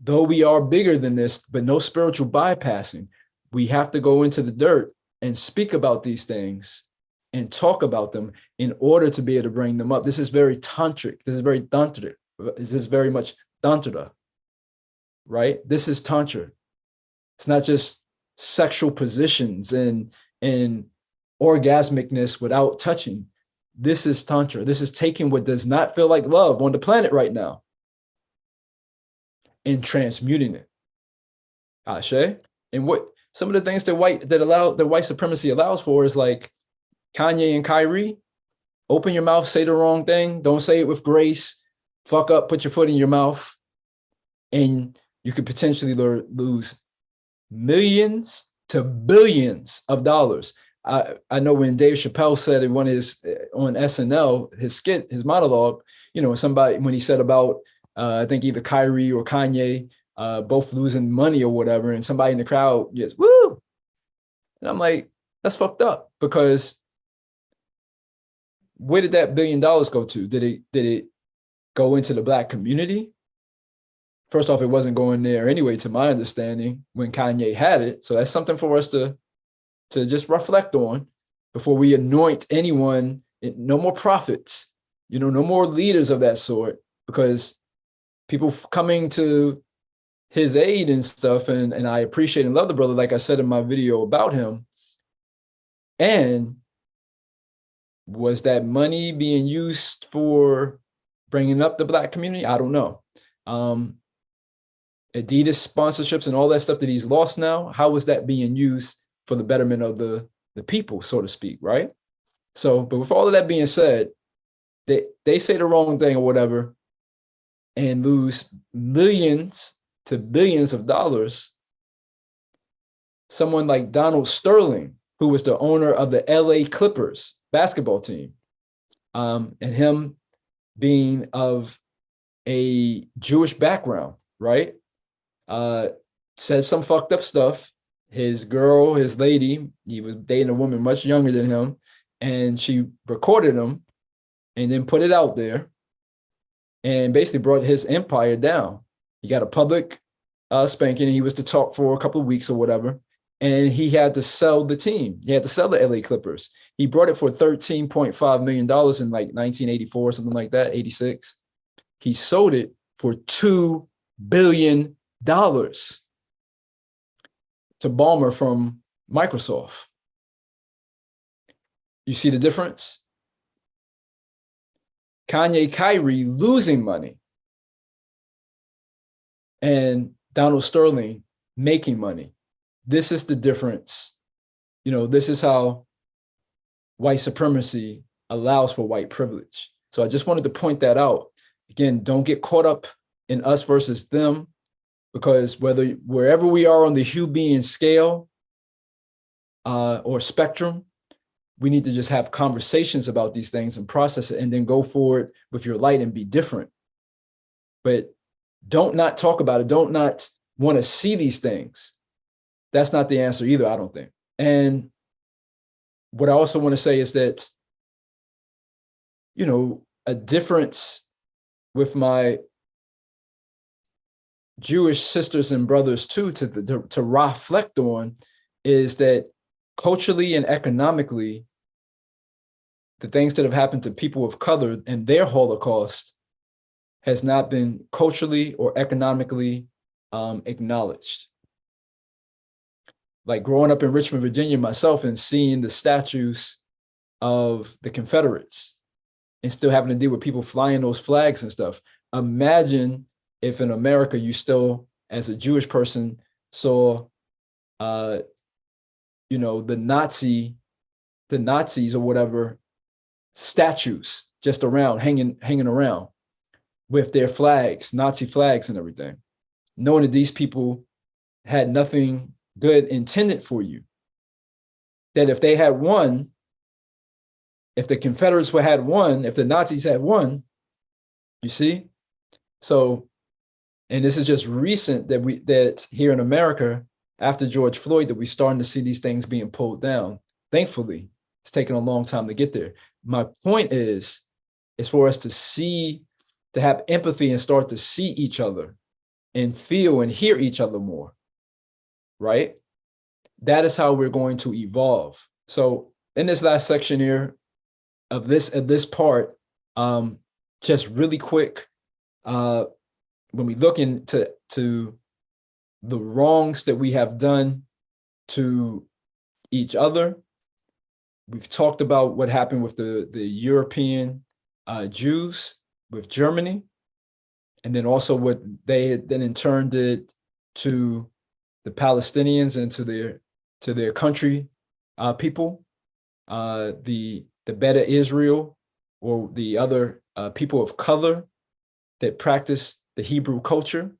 though we are bigger than this, but no spiritual bypassing, we have to go into the dirt and speak about these things and talk about them in order to be able to bring them up. This is very tantric. This is very tantric. This is very much tantra. Right? This is tantra. It's not just sexual positions and orgasmicness without touching. This is tantra. This is taking what does not feel like love on the planet right now and transmuting it. Ashe. And what some of the things that white supremacy allows for is like Kanye and Kyrie. Open your mouth, say the wrong thing. Don't say it with grace. Fuck up, put your foot in your mouth. And you could potentially lose millions to billions of dollars. I know when Dave Chappelle said in one of his on SNL, his skit, his monologue, you know, somebody when he said about I think either Kyrie or Kanye both losing money or whatever, and somebody in the crowd gets woo, and I'm like, that's fucked up, because where did that $1 billion go to? Did it go into the Black community? First off, it wasn't going there anyway, to my understanding, when Kanye had it. So that's something for us to just reflect on before we anoint anyone. No more prophets, you know, no more leaders of that sort, because people coming to his aid and stuff. And I appreciate and love the brother, like I said in my video about him. And Was that money being used for bringing up the Black community? I don't know. Adidas sponsorships and all that stuff that he's lost now, how was that being used for the betterment of the people, so to speak, right? So, but with all of that being said, they say the wrong thing or whatever and lose millions to billions of dollars. Someone like Donald Sterling, who was the owner of the LA Clippers basketball team, and him being of a Jewish background, right? Said some fucked up stuff. His girl, his lady, he was dating a woman much younger than him, and she recorded him and then put it out there and basically brought his empire down. He got a public spanking. He was to talk for a couple of weeks or whatever, and he had to sell the team. He had to sell the LA Clippers. He brought it for $13.5 million in like 1984, something like that, 86. He sold it for $2 billion to Ballmer from Microsoft. You see the difference? Kanye, Kyrie losing money, and Donald Sterling making money. This is the difference. You know, this is how white supremacy allows for white privilege. So I just wanted to point that out. Again, don't get caught up in us versus them, because wherever we are on the Hubean scale or spectrum, we need to just have conversations about these things and process it, and then go forward with your light and be different. But don't not talk about it. Don't not want to see these things. That's not the answer either, I don't think. And what I also want to say is that, you know, a difference with my Jewish sisters and brothers too, to reflect on, is that culturally and economically, the things that have happened to people of color and their Holocaust has not been culturally or economically acknowledged. Like growing up in Richmond, Virginia myself, and seeing the statues of the Confederates and still having to deal with people flying those flags and stuff. Imagine if in America you still, as a Jewish person, saw, you know, the Nazis or whatever statues just around, hanging around with their flags, Nazi flags and everything, knowing that these people had nothing good intended for you. That if they had won, if the Confederates had won, if the Nazis had won, you see? So, and this is just recent that here in America, after George Floyd, that we're starting to see these things being pulled down. Thankfully, it's taken a long time to get there. My point is for us to see, to have empathy and start to see each other and feel and hear each other more, right? That is how we're going to evolve. So in this last section here of this part, just really quick, when we look into the wrongs that we have done to each other, we've talked about what happened with the European Jews with Germany, and then also what they had then in turn did to the Palestinians and to their country people, the Beta Israel, or the other people of color that practice the Hebrew culture.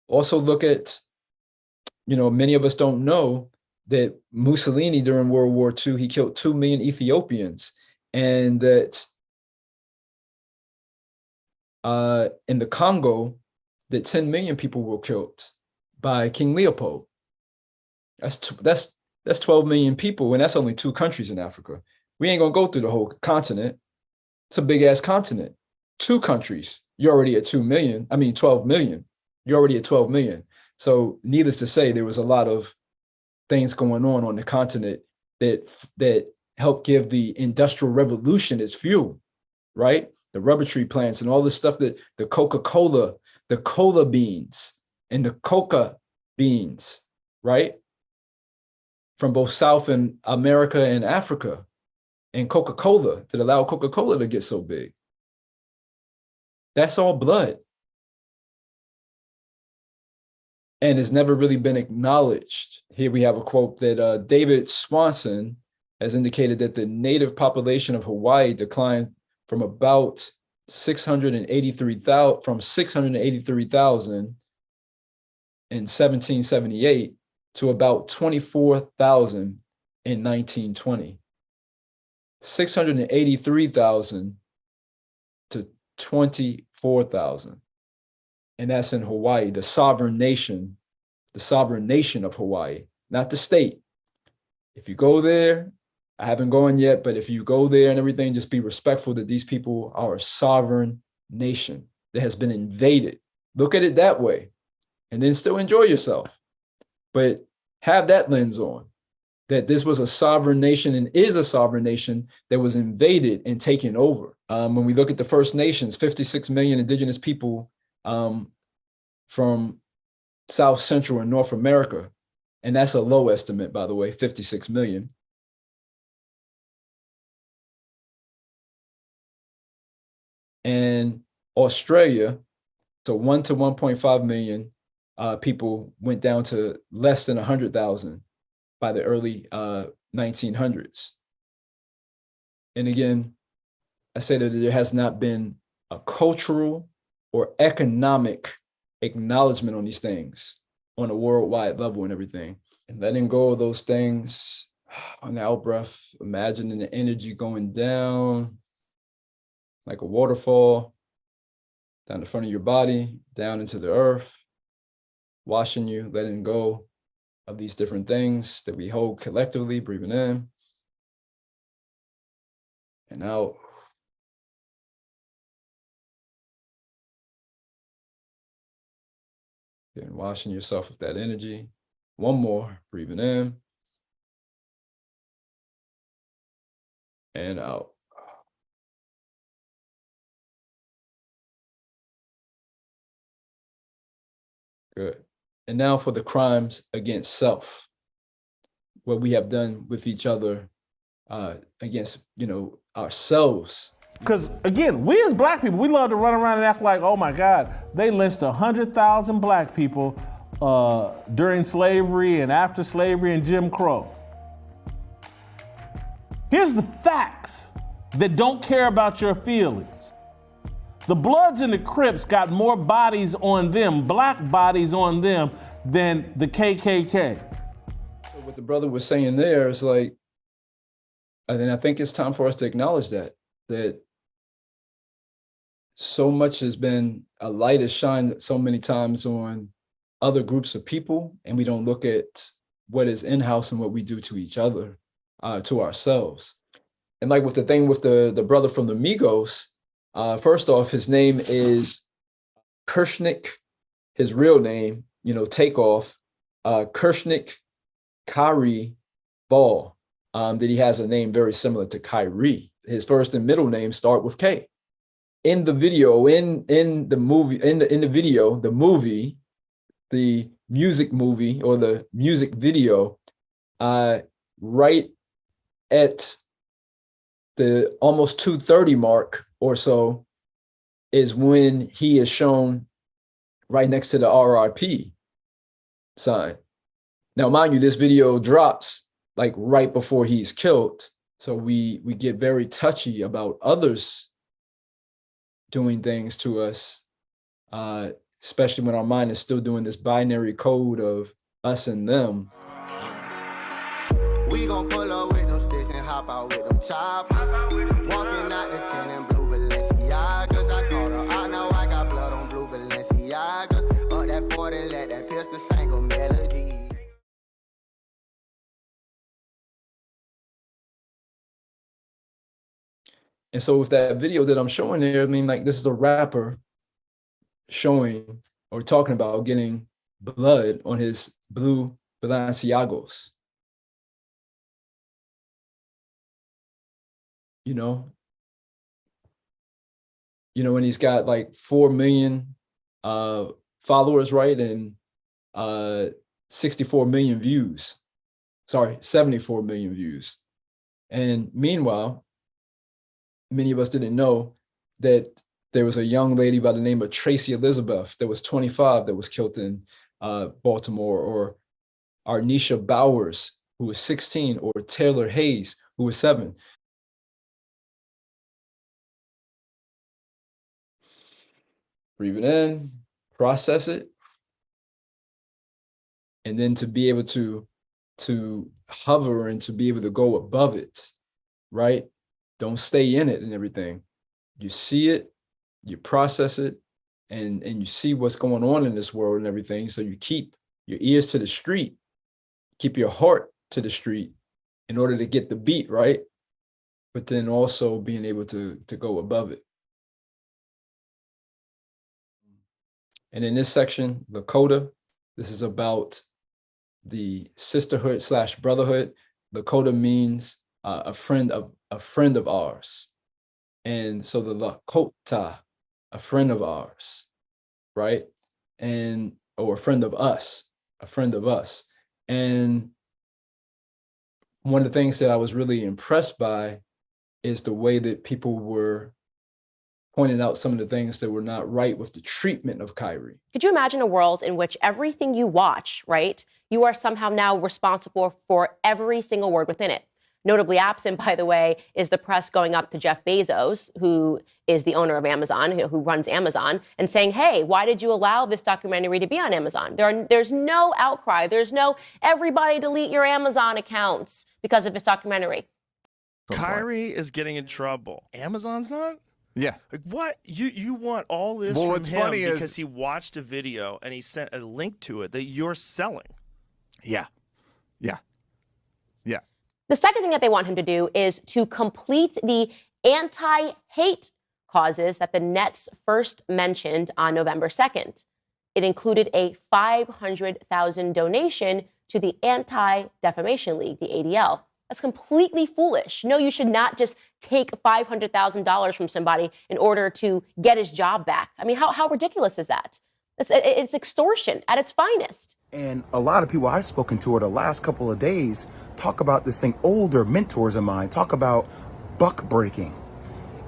Also look at, you know, many of us don't know that Mussolini during World War II, he killed 2 million Ethiopians, and that in the Congo, that 10 million people were killed by King Leopold. That's 12 million people, and that's only 2 countries in Africa. We ain't gonna go through the whole continent. It's a big ass continent. 2 countries, you're already at 12 million. You're already at 12 million. So needless to say, there was a lot of things going on the continent that helped give the Industrial Revolution its fuel, right? The rubber tree plants and all the stuff, that the Coca-Cola, the cola beans and the coca beans, right? From both South and America and Africa. and Coca-Cola that allowed Coca-Cola to get so big. That's all blood. And it's never really been acknowledged. Here we have a quote that David Swanson has indicated that the native population of Hawaii declined from about 683,000 in 1778 to about 24,000 in 1920. 683,000 to 24,000. And that's in Hawaii, the sovereign nation of Hawaii, not the state. If you go there, I haven't gone yet, but if you go there and everything, just be respectful that these people are a sovereign nation that has been invaded. Look at it that way, and then still enjoy yourself. But have that lens on, that this was a sovereign nation and is a sovereign nation that was invaded and taken over. When we look at the First Nations, 56 million indigenous people from South Central and North America, and that's a low estimate, by the way, 56 million. And Australia, so 1 to 1.5 million people went down to less than 100,000 by the early 1900s. And again, I say that there has not been a cultural or economic acknowledgement on these things on a worldwide level and everything. And letting go of those things on the out breath, imagining the energy going down like a waterfall down the front of your body, down into the earth, washing you, letting go of these different things that we hold collectively, breathing in and out. And washing yourself with that energy. One more, breathing in and out. Good. And now for the crimes against self, what we have done with each other against, ourselves. Because again, we as black people, we love to run around and act like, oh my God, they lynched 100,000 black people during slavery and after slavery and Jim Crow. Here's the facts that don't care about your feelings. The Bloods and the Crips got more bodies on them, black bodies on them, than the KKK. What the brother was saying there is like, I think it's time for us to acknowledge that so much has been, a light has shined so many times on other groups of people, and we don't look at what is in-house and what we do to each other, to ourselves. And like with the thing with the brother from the Migos, first off, his name is Kershnik, his real name, Takeoff, Kershnik Kyrie Ball, that he has a name very similar to Kyrie. His first and middle name start with K. In the video, in the movie, the music movie or the music video, right at the almost 2:30 mark or so is when he is shown right next to the RIP sign. Now, mind you, this video drops like right before he's killed. So we get very touchy about others doing things to us, especially when our mind is still doing this binary code of us and them. We gon' pull up with them sticks and hop out with them choppers. Walking out the 10 in blue Balenciagas. I caught her out, now I got blood on blue Balenciagas. Up that 40, let that pistol single melody. And so with that video that I'm showing there, this is a rapper showing or talking about getting blood on his blue Balenciagos. And he's got like 4 million followers, right? And 64 million views. Sorry, 74 million views. And meanwhile, many of us didn't know that there was a young lady by the name of Tracy Elizabeth that was 25 that was killed in Baltimore, or Arnisha Bowers, who was 16, or Taylor Hayes, who was 7. Breathe it in, process it, and then to be able to hover and to be able to go above it, right? Don't stay in it and everything. You see it, you process it, and you see what's going on in this world and everything. So you keep your ears to the street, keep your heart to the street in order to get the beat, right? But then also being able to go above it. And in this section, Lakota, this is about the sisterhood / brotherhood. Lakota means a friend of ours. And so the Lakota, a friend of ours, right? And, or a friend of us. And one of the things that I was really impressed by is the way that people were pointing out some of the things that were not right with the treatment of Kyrie. Could you imagine a world in which everything you watch, right, you are somehow now responsible for every single word within it? Notably absent, by the way, is the press going up to Jeff Bezos, who is the owner of Amazon, who runs Amazon, and saying, hey, why did you allow this documentary to be on Amazon? There's no outcry. There's no everybody delete your Amazon accounts because of this documentary. Kyrie is getting in trouble. Amazon's not? Yeah. Like, what? You want all this Well, from what's him funny is- because he watched a video and he sent a link to it that you're selling. Yeah. Yeah. Yeah. The second thing that they want him to do is to complete the anti-hate causes that the Nets first mentioned on November 2nd. It included a $500,000 donation to the Anti-Defamation League, the ADL. That's completely foolish. No, you should not just take $500,000 from somebody in order to get his job back. I mean, how ridiculous is that? It's extortion at its finest. And a lot of people I've spoken to over the last couple of days talk about this thing. Older mentors of mine talk about buck breaking.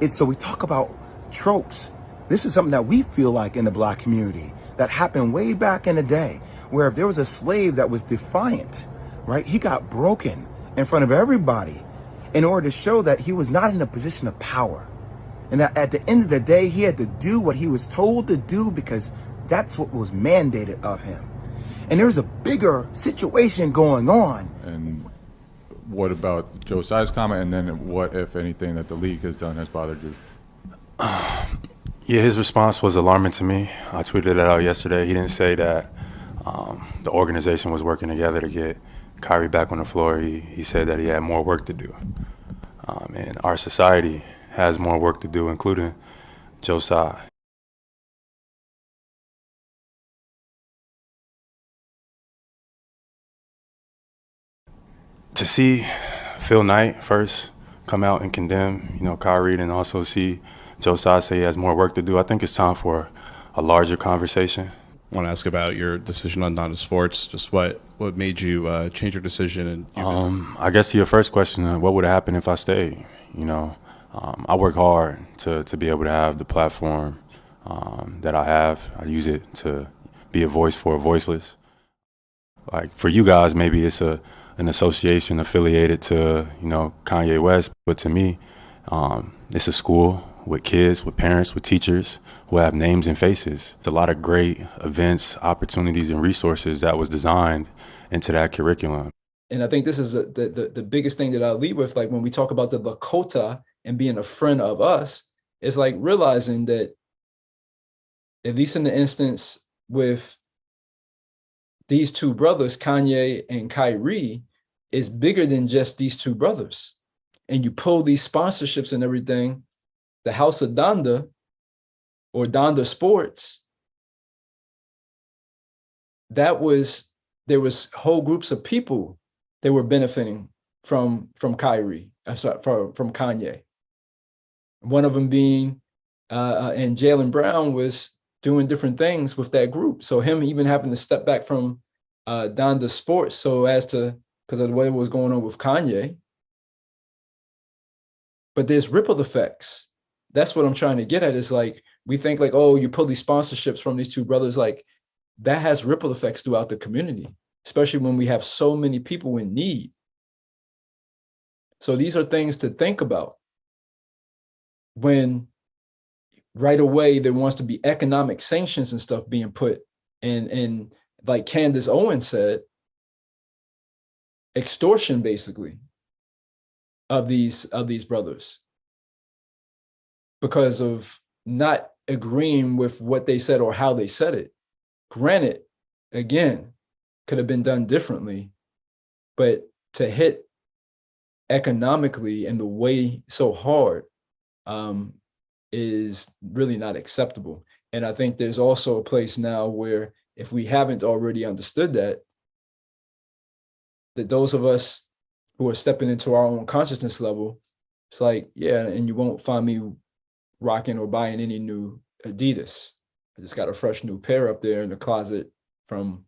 So we talk about tropes. This is something that we feel like in the Black community that happened way back in the day, where if there was a slave that was defiant, right, he got broken in front of everybody in order to show that he was not in a position of power. And that at the end of the day, he had to do what he was told to do because that's what was mandated of him. And there's a bigger situation going on. And what about Joe Tsai's comment? And then what, if anything, that the league has done has bothered you? Yeah, his response was alarming to me. I tweeted it out yesterday. He didn't say that the organization was working together to get Kyrie back on the floor. He said that he had more work to do. And our society has more work to do, including Joe Tsai. To see Phil Knight first come out and condemn, Kyrie, and also see Joe Tsai say he has more work to do, I think it's time for a larger conversation. I want to ask about your decision on Donda Sports. Just what made you change your decision? And I guess to your first question, what would happen if I stayed? I work hard to be able to have the platform that I have. I use it to be a voice for a voiceless. Like for you guys, maybe it's an association affiliated to Kanye West, but to me, it's a school with kids, with parents, with teachers who have names and faces. There's a lot of great events, opportunities, and resources that was designed into that curriculum. And I think this is the biggest thing that I lead with, like when we talk about the Lakota and being a friend of us, is like realizing that, at least in the instance with these two brothers, Kanye and Kyrie, is bigger than just these two brothers. And you pull these sponsorships and everything, the House of Donda or Donda Sports, there was whole groups of people that were benefiting from Kyrie, from Kanye. One of them being, and Jaylen Brown was doing different things with that group. So him even having to step back from Donda Sports because of what was going on with Kanye, But there's ripple effects. That's what I'm trying to get at, is like, we think like, oh, you pull these sponsorships from these two brothers, like that has ripple effects throughout the community, especially when we have so many people in need. So these are things to think about when right away there wants to be economic sanctions and stuff being put. And like Candace Owens said, extortion basically of these brothers because of not agreeing with what they said or how they said it. Granted, again, could have been done differently, but to hit economically in the way so hard is really not acceptable. And I think there's also a place now where if we haven't already understood that those of us who are stepping into our own consciousness level, it's like, yeah, and you won't find me rocking or buying any new Adidas. I just got a fresh new pair up there in the closet from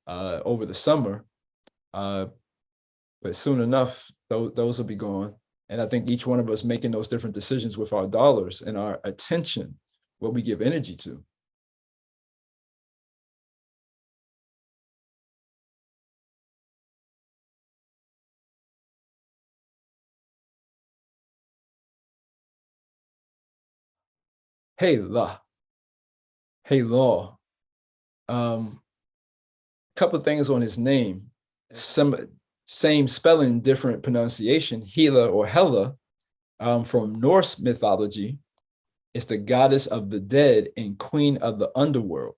over the summer. But soon enough, those will be gone. And I think each one of us making those different decisions with our dollars and our attention, what we give energy to. Hey, law. Hey, law. Couple of things on his name. Same spelling, different pronunciation. Hela or Hela, from Norse mythology, is the goddess of the dead and queen of the underworld.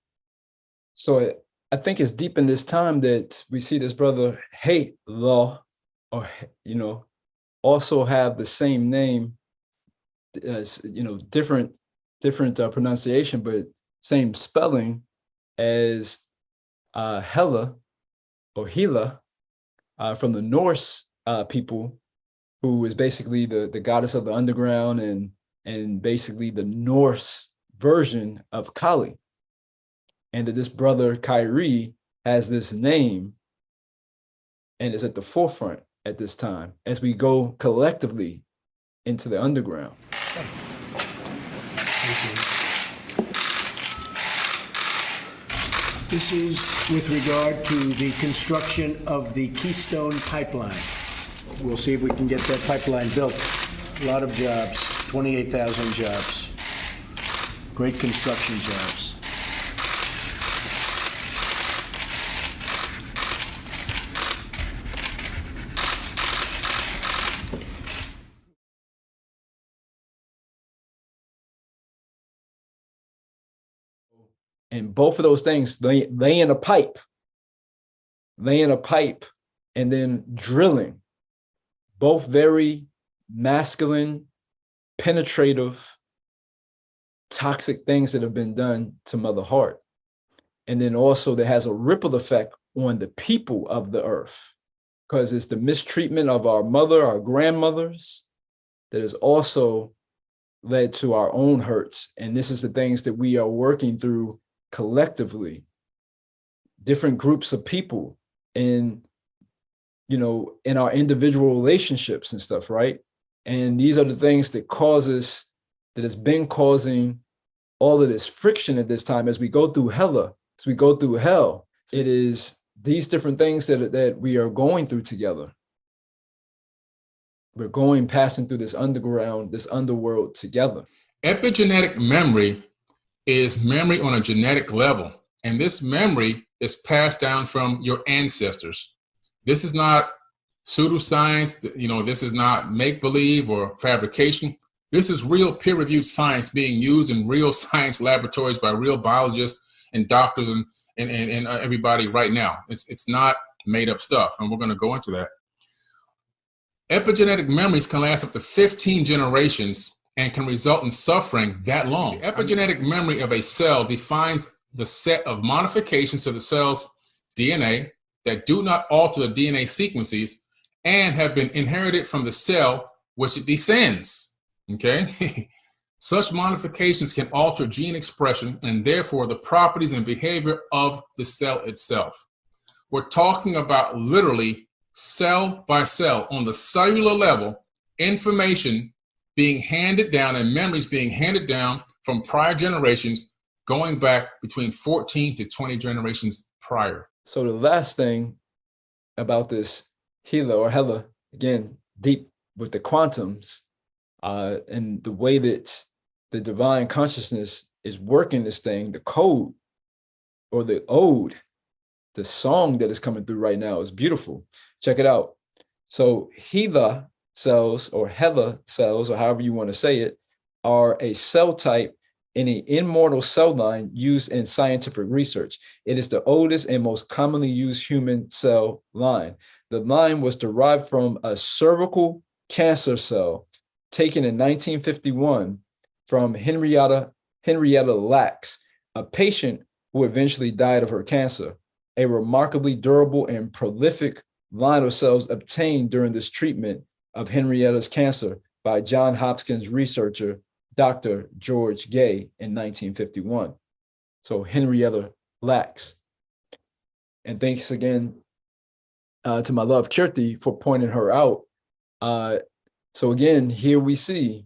So I think it's deep in this time that we see this brother Law, or also have the same name, as different pronunciation, but same spelling as Hela or Hela from the Norse people, who is basically the goddess of the underground and basically the Norse version of Kali. And that this brother Kyrie has this name and is at the forefront at this time as we go collectively into the underground. This is with regard to the construction of the Keystone Pipeline. We'll see if we can get that pipeline built. A lot of jobs, 28,000 jobs. Great construction jobs. And both of those things, laying a pipe, and then drilling, both very masculine, penetrative, toxic things that have been done to Mother Heart. And then also that has a ripple effect on the people of the earth, because it's the mistreatment of our mother, our grandmothers, that has also led to our own hurts. And this is the things that we are working through collectively, different groups of people in our individual relationships and stuff, right? And these are the things that has been causing all of this friction at this time as we go through hell. It is these different things that we are going through together. We're passing through this underground, this underworld together. Epigenetic memory is memory on a genetic level. And this memory is passed down from your ancestors. This is not pseudoscience, this is not make-believe or fabrication. This is real peer-reviewed science being used in real science laboratories by real biologists and doctors and everybody right now. It's not made up stuff, and we're going to go into that. Epigenetic memories can last up to 15 generations and can result in suffering that long. The epigenetic memory of a cell defines the set of modifications to the cell's DNA that do not alter the DNA sequences and have been inherited from the cell which it descends, okay? Such modifications can alter gene expression and therefore the properties and behavior of the cell itself. We're talking about literally cell by cell on the cellular level, information being handed down and memories being handed down from prior generations, going back between 14 to 20 generations prior. So the last thing about this Hela or Hela, again, deep with the quantums, and the way that the divine consciousness is working this thing, the code or the ode, the song that is coming through right now is beautiful. Check it out. So Hela cells or Hela cells, or however you want to say it, are a cell type in an immortal cell line used in scientific research. It is the oldest and most commonly used human cell line. The line was derived from a cervical cancer cell taken in 1951 from Henrietta Lacks, a patient who eventually died of her cancer. A remarkably durable and prolific line of cells obtained during this treatment of Henrietta's cancer by Johns Hopkins researcher Dr. George Gay in 1951. So Henrietta Lacks. And thanks again to my love Kirti for pointing her out. So again, here we see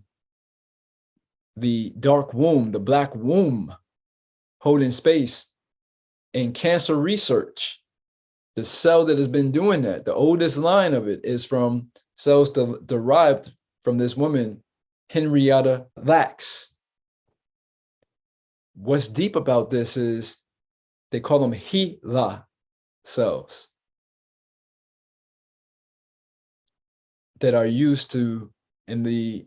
the dark womb, the black womb, holding space in cancer research. The cell that has been doing that, the oldest line of it is from cells derived from this woman, Henrietta Lacks. What's deep about this is they call them HeLa cells that are used to in the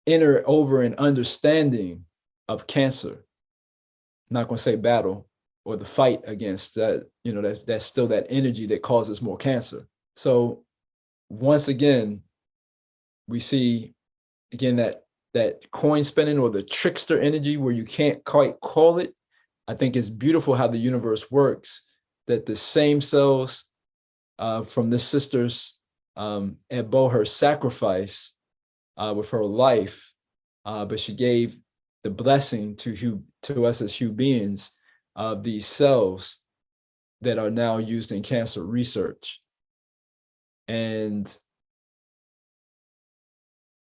inner over and understanding of cancer. I'm not going to say battle or the fight against that, you know, that's still that energy that causes more cancer. So once again, we see again that coin spinning or the trickster energy where you can't quite call it. I think it's beautiful how the universe works, that the same cells from this sister's Ebo, her sacrifice with her life, but she gave the blessing to us as human beings of these cells that are now used in cancer research. And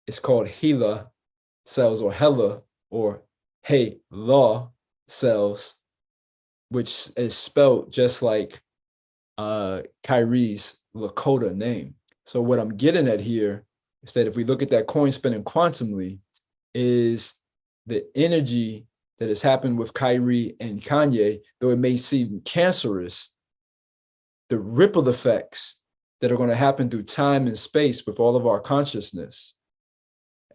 it's called HeLa cells or Hela or HeLa cells, which is spelled just like Kyrie's Lakota name. So what I'm getting at here is that if we look at that coin spinning quantumly, is the energy that has happened with Kyrie and Kanye, though it may seem cancerous, the ripple effects that are going to happen through time and space with all of our consciousness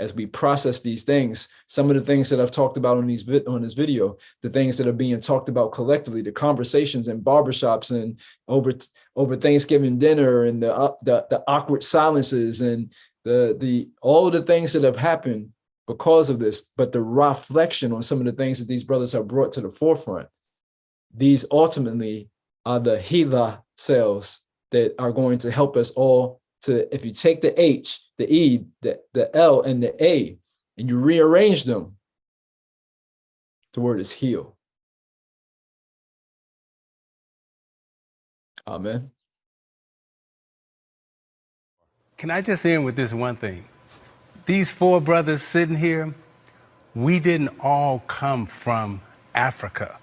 as we process these things. Some of the things that I've talked about on this video, the things that are being talked about collectively, the conversations in barbershops and over Thanksgiving dinner, and the awkward silences and the all of the things that have happened because of this, but the reflection on some of the things that these brothers have brought to the forefront. These ultimately are the HeLa cells that are going to help us all to, if you take the H, the E, the L, and the A, and you rearrange them, the word is heal. Amen. Can I just end with this one thing? These four brothers sitting here, we didn't all come from Africa.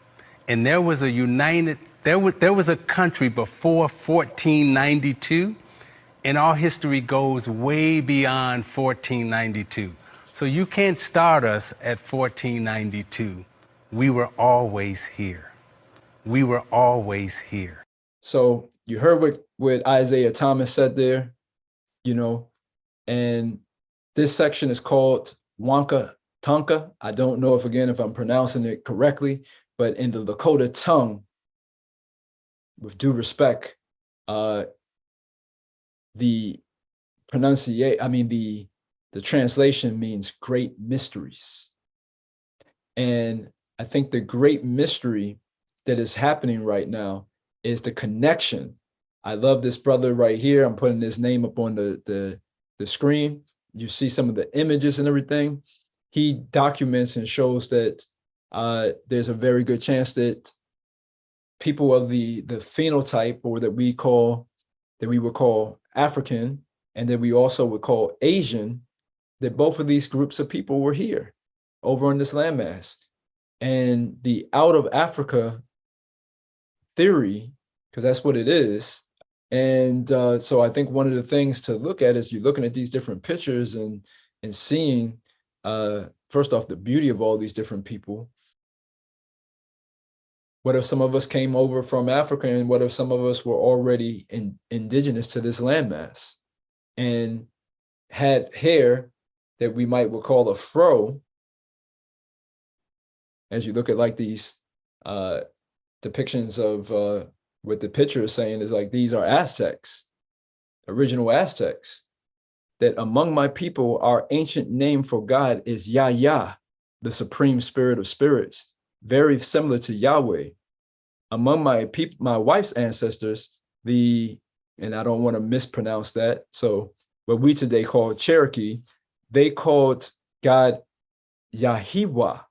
And there was a country before 1492, and our history goes way beyond 1492. So you can't start us at 1492. We were always here. We were always here. So you heard what Isaiah Thomas said there, you know, and this section is called Wanka Tonka. I don't know if I'm pronouncing it correctly, but in the Lakota tongue, with due respect, the translation means great mysteries. And I think the great mystery that is happening right now is the connection. I love this brother right here. I'm putting his name up on the screen. You see some of the images and everything. He documents and shows that there's a very good chance that people of the phenotype, or that we would call African, and that we also would call Asian, that both of these groups of people were here over on this landmass. And the out of Africa theory, because that's what it is. And so I think one of the things to look at is you're looking at these different pictures and seeing, first off, the beauty of all these different people. What if some of us came over from Africa, and what if some of us were already indigenous to this landmass and had hair that we might would call a fro? As you look at like these depictions of what the picture is saying is like, these are Aztecs, original Aztecs, that among my people, our ancient name for God is Yah, the supreme spirit of spirits, very similar to Yahweh. Among my people, my wife's ancestors, and I don't want to mispronounce that, so what we today call Cherokee, they called God Yahiwah.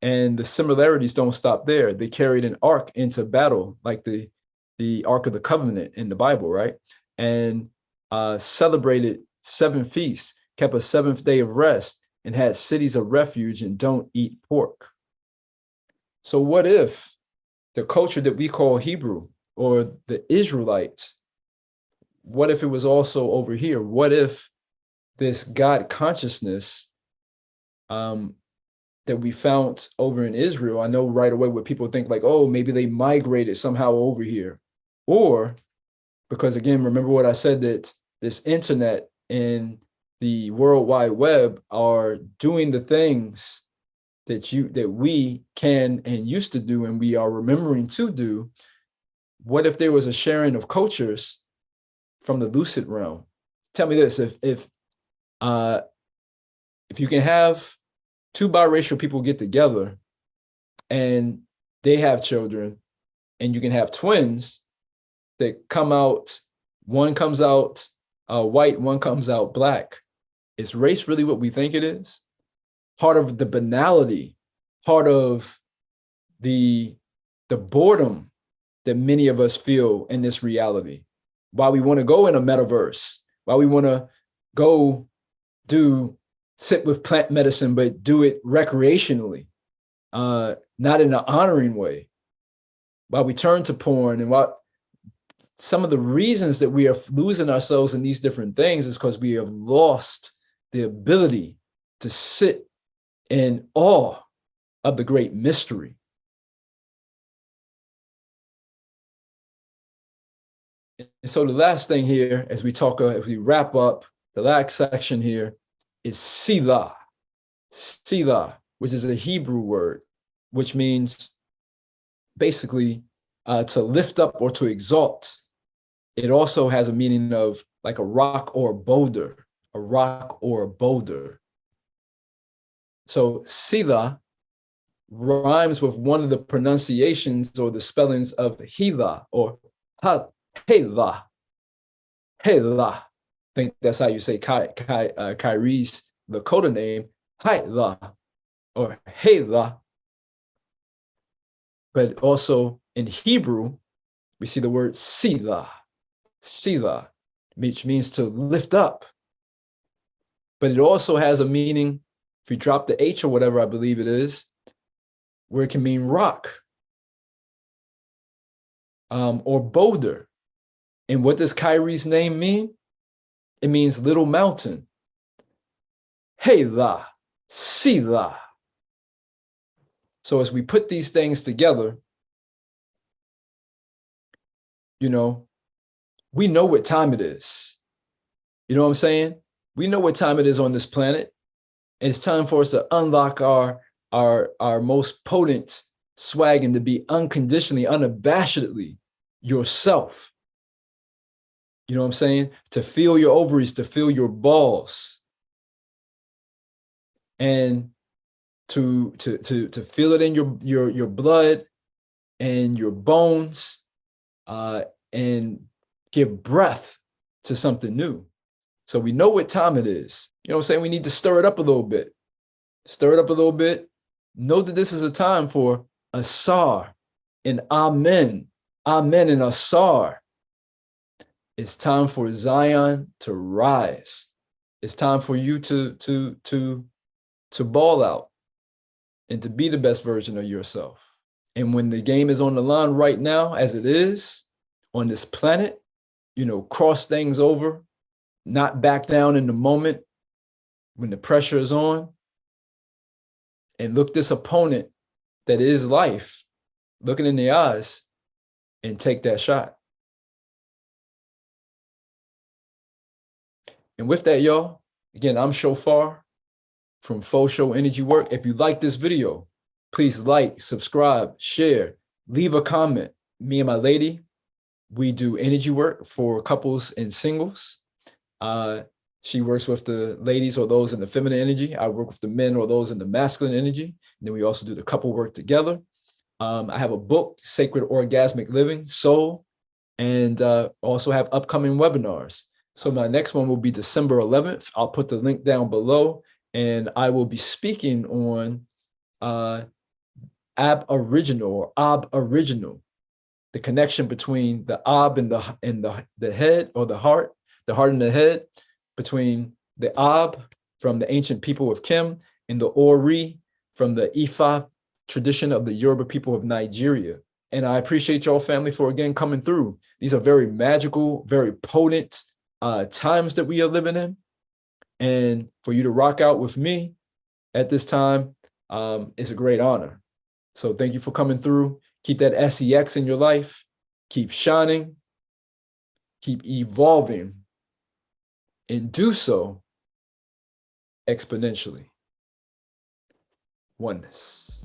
And the similarities don't stop there. They carried an ark into battle, like the Ark of the Covenant in the Bible, right? And celebrated 7 feasts, kept a 7th day of rest, and had cities of refuge and don't eat pork. So what if the culture that we call Hebrew or the Israelites, what if it was also over here? What if this God consciousness that we found over in Israel, I know right away what people think, like, oh, maybe they migrated somehow over here. Or because, again, remember what I said, that this internet and the World Wide Web are doing the things that we can and used to do, and we are remembering to do. What if there was a sharing of cultures from the lucid realm? Tell me this: if you can have 2 biracial people get together and they have children, and you can have twins that come out, one comes out white, one comes out black. Is race really what we think it is? Part of the banality, part of the boredom that many of us feel in this reality. Why we want to go in a metaverse, why we want to go sit with plant medicine, but do it recreationally, not in an honoring way. Why we turn to porn, and what some of the reasons that we are losing ourselves in these different things is because we have lost the ability to sit in awe of the great mystery. And so the last thing here, as we wrap up, the last section here is Selah, which is a Hebrew word, which means basically to lift up or to exalt. It also has a meaning of like a rock or a boulder, So Selah rhymes with one of the pronunciations or the spellings of Hela or Hela. I think that's how you say Kyrie's Lakota name, Hela or Hela. But also in Hebrew, we see the word Selah, which means to lift up. But it also has a meaning, if you drop the H or whatever, I believe it is, where it can mean rock or boulder. And what does Kyrie's name mean? It means little mountain. Hela, Selah. So as we put these things together, we know what time it is. You know what I'm saying? We know what time it is on this planet. And it's time for us to unlock our most potent swag and to be unconditionally, unabashedly yourself. You know what I'm saying? To feel your ovaries, to feel your balls. And to feel it in your blood and your bones, and give breath to something new. So we know what time it is. You know what I'm saying? We need to stir it up a little bit. Know that this is a time for Asar and Amen. Amen and Asar. It's time for Zion to rise. It's time for you to ball out and to be the best version of yourself. And when the game is on the line right now, as it is on this planet, you know, cross things over, not back down in the moment when the pressure is on, and look this opponent that is life, looking in the eyes, and take that shot. And with that, y'all, again, I'm Shophar from Shō Energy Work. If you like this video, please like, subscribe, share, leave a comment. Me and my lady, we do energy work for couples and singles. She works with the ladies or those in the feminine energy. I work with the men or those in the masculine energy. And then we also do the couple work together. I have a book, Sacred Orgasmic Living, Soul, and also have upcoming webinars. So my next one will be December 11th. I'll put the link down below, and I will be speaking on aboriginal, the connection between the ab and the head or the heart and the head, between the ab from the ancient people of Kim and the ori from the Ifa tradition of the Yoruba people of Nigeria. And I appreciate y'all, family, for again coming through. These are very magical, very potent times that we are living in. And for you to rock out with me at this time is a great honor. So thank you for coming through. Keep that SEX in your life. Keep shining. Keep evolving. And do so exponentially. Oneness.